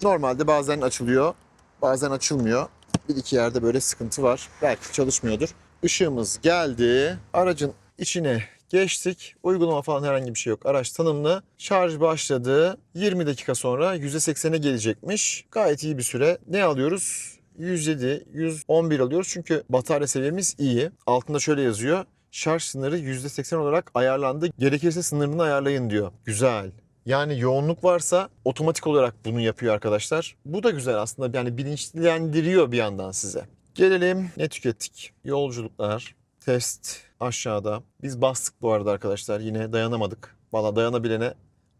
Normalde bazen açılıyor, bazen açılmıyor. Bir iki yerde böyle sıkıntı var. Belki çalışmıyordur. Işığımız geldi. Aracın içine geçtik. Uygulama falan herhangi bir şey yok. Araç tanımlı. Şarj başladı. 20 dakika sonra %80'e gelecekmiş. Gayet iyi bir süre. Ne alıyoruz? 107, 111 alıyoruz. Çünkü batarya seviyemiz iyi. Altında şöyle yazıyor. Şarj sınırı %80 olarak ayarlandı. Gerekirse sınırını ayarlayın diyor. Güzel. Yani yoğunluk varsa otomatik olarak bunu yapıyor arkadaşlar. Bu da güzel aslında. Yani bilinçlendiriyor bir yandan size. Gelelim ne tükettik? Yolculuklar, test aşağıda. Biz bastık bu arada arkadaşlar. Yine dayanamadık. Valla dayanabilene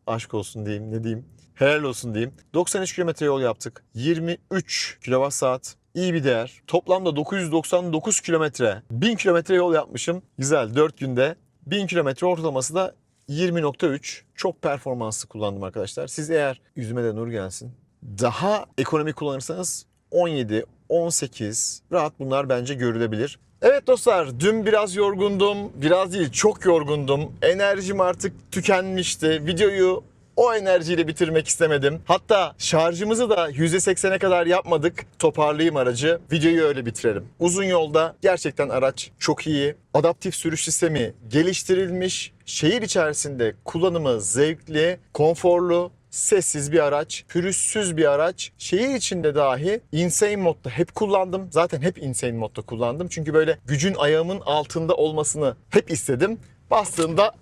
aşk olsun diyeyim, ne diyeyim. Helal olsun diyeyim. 93 kilometre yol yaptık. 23 kWh. İyi bir değer. Toplamda 999 kilometre. 1000 kilometre yol yapmışım. Güzel 4 günde. 1000 kilometre ortalaması da 20.3. Çok performanslı kullandım arkadaşlar. Siz eğer yüzüme de nur gelsin, daha ekonomik kullanırsanız 17, 18 rahat bunlar bence görülebilir. Evet dostlar, dün biraz yorgundum. Biraz değil, çok yorgundum. Enerjim artık tükenmişti. Videoyu o enerjiyle bitirmek istemedim. Hatta şarjımızı da %80'e kadar yapmadık. Toparlayayım aracı. Videoyu öyle bitirelim. Uzun yolda gerçekten araç çok iyi. Adaptif sürüş sistemi geliştirilmiş. Şehir içerisinde kullanımı zevkli, konforlu, sessiz bir araç, pürüzsüz bir araç. Şehir içinde dahi insane modda hep kullandım. Zaten hep insane modda kullandım. Çünkü böyle gücün ayağımın altında olmasını hep istedim. Bastığımda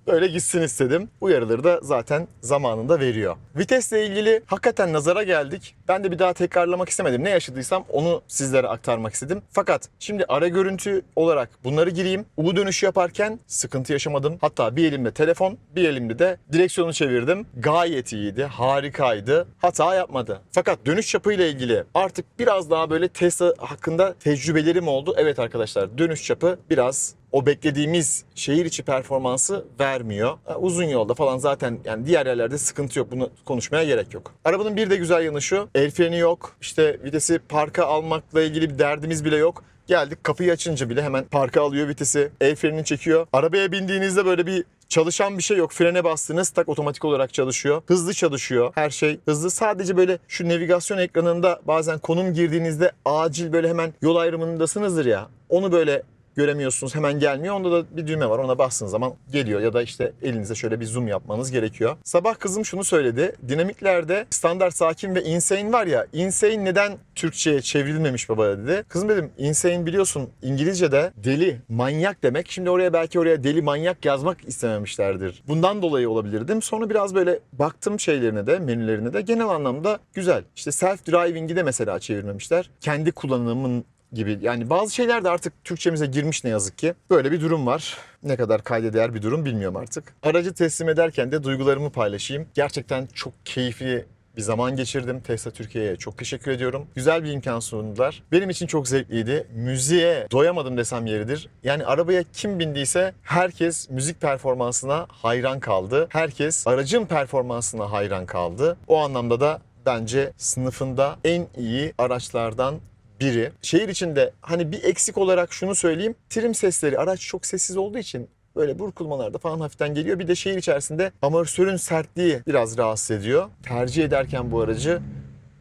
böyle gitsin istedim. Uyarıları da zaten zamanında veriyor. Vitesle ilgili hakikaten nazara geldik. Ben de bir daha tekrarlamak istemedim. Ne yaşadıysam onu sizlere aktarmak istedim. Fakat şimdi ara görüntü olarak bunları gireyim. U dönüşü yaparken sıkıntı yaşamadım. Hatta bir elimde telefon, bir elimde de direksiyonu çevirdim. Gayet iyiydi, harikaydı. Hata yapmadı. Fakat dönüş çapıyla ilgili artık biraz daha böyle Tesla hakkında tecrübelerim oldu. Evet arkadaşlar, dönüş çapı biraz o beklediğimiz şehir içi performansı vermiyor. Uzun yolda falan zaten yani diğer yerlerde sıkıntı yok. Bunu konuşmaya gerek yok. Arabanın bir de güzel yanı şu. El freni yok. İşte vitesi parka almakla ilgili bir derdimiz bile yok. Geldik kapıyı açınca bile hemen parka alıyor vitesi. El frenini çekiyor. Arabaya bindiğinizde böyle bir çalışan bir şey yok. Frene bastınız tak otomatik olarak çalışıyor. Hızlı çalışıyor. Her şey hızlı. Sadece böyle şu navigasyon ekranında bazen konum girdiğinizde acil böyle hemen yol ayrımındasınızdır ya. Onu böyle göremiyorsunuz, hemen gelmiyor. Onda da bir düğme var. Ona bastığınız zaman geliyor ya da işte elinize şöyle bir zoom yapmanız gerekiyor. Sabah kızım şunu söyledi. Dinamiklerde standart, sakin ve insane var ya. Insane neden Türkçe'ye çevrilmemiş baba dedi. Kızım dedim, insane biliyorsun İngilizce'de deli, manyak demek. Şimdi oraya deli, manyak yazmak istememişlerdir. Bundan dolayı olabilir dedim. Sonra biraz böyle baktım şeylerine de, menülerine de. Genel anlamda güzel. İşte self driving'i de mesela çevirmemişler. Kendi kullanımın gibi. Yani bazı şeyler de artık Türkçemize girmiş ne yazık ki. Böyle bir durum var. Ne kadar kayda değer bir durum bilmiyorum artık. Aracı teslim ederken de duygularımı paylaşayım. Gerçekten çok keyifli bir zaman geçirdim. Tesla Türkiye'ye çok teşekkür ediyorum. Güzel bir imkan sundular. Benim için çok zevkliydi. Müziğe doyamadım desem yeridir. Yani arabaya kim bindiyse herkes müzik performansına hayran kaldı. Herkes aracın performansına hayran kaldı. O anlamda da bence sınıfında en iyi araçlardan biri. Şehir içinde hani bir eksik olarak şunu söyleyeyim. Trim sesleri, araç çok sessiz olduğu için böyle burkulmalarda falan hafiften geliyor. Bir de şehir içerisinde amortisörün sertliği biraz rahatsız ediyor. Tercih ederken bu aracı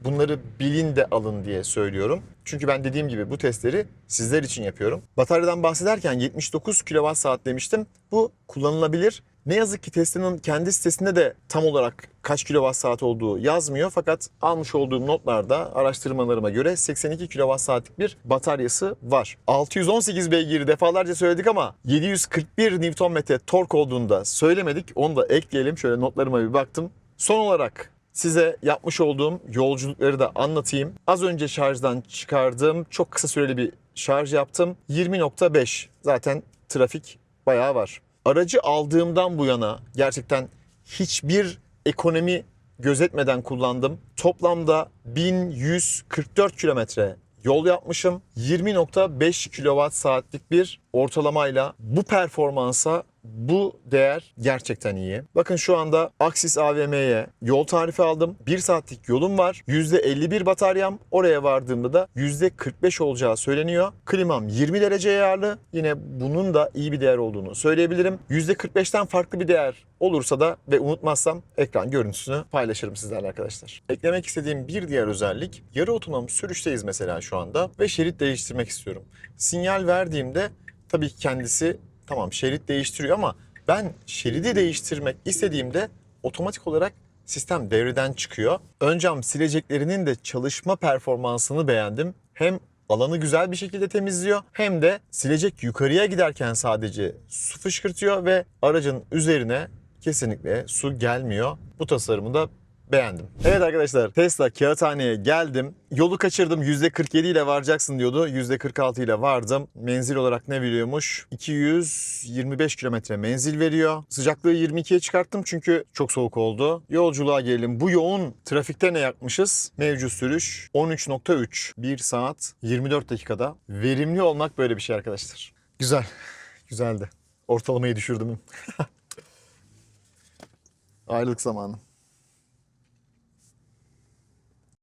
bunları bilin de alın diye söylüyorum. Çünkü ben dediğim gibi bu testleri sizler için yapıyorum. Bataryadan bahsederken 79 kWh demiştim. Bu kullanılabilir. Ne yazık ki Tesla'nın kendi sitesinde de tam olarak kaç kWh olduğu yazmıyor. Fakat almış olduğum notlarda araştırmalarıma göre 82 kWh'lik bir bataryası var. 618 beygir defalarca söyledik ama 741 Nm tork olduğunu da söylemedik. Onu da ekleyelim. Şöyle notlarıma bir baktım. Son olarak size yapmış olduğum yolculukları da anlatayım. Az önce şarjdan çıkardım. Çok kısa süreli bir şarj yaptım. 20.5. Zaten trafik bayağı var. Aracı aldığımdan bu yana gerçekten hiçbir ekonomi gözetmeden kullandım. Toplamda 1144 kilometre yol yapmışım. 20.5 kWh bir ortalamayla bu performansa Bu değer gerçekten iyi. Bakın şu anda Aksis AVM'ye yol tarifi aldım. 1 saatlik yolum var. %51 bataryam. Oraya vardığımda da %45 olacağı söyleniyor. Klimam 20 dereceye ayarlı. Yine bunun da iyi bir değer olduğunu söyleyebilirim. %45'ten farklı bir değer olursa da ve unutmazsam ekran görüntüsünü paylaşırım sizlerle arkadaşlar. Eklemek istediğim bir diğer özellik, yarı otonom sürüşteyiz mesela şu anda ve şerit değiştirmek istiyorum. Sinyal verdiğimde tabii ki kendisi tamam şerit değiştiriyor ama ben şeridi değiştirmek istediğimde otomatik olarak sistem devreden çıkıyor. Ön cam sileceklerinin de çalışma performansını beğendim. Hem alanı güzel bir şekilde temizliyor hem de silecek yukarıya giderken sadece su fışkırtıyor ve aracın üzerine kesinlikle su gelmiyor. Bu tasarımı da beğendim. Evet arkadaşlar, Tesla Kağıthane'ye geldim. Yolu kaçırdım. %47 ile varacaksın diyordu. %46 ile vardım. Menzil olarak ne veriyormuş? 225 kilometre menzil veriyor. Sıcaklığı 22'ye çıkarttım çünkü çok soğuk oldu. Yolculuğa gelelim. Bu yoğun trafikte ne yapmışız? Mevcut sürüş 13.3. 1 saat 24 dakikada. Verimli olmak böyle bir şey arkadaşlar. Güzel. Güzeldi. Ortalamayı düşürdüm. Ayrılık zamanı.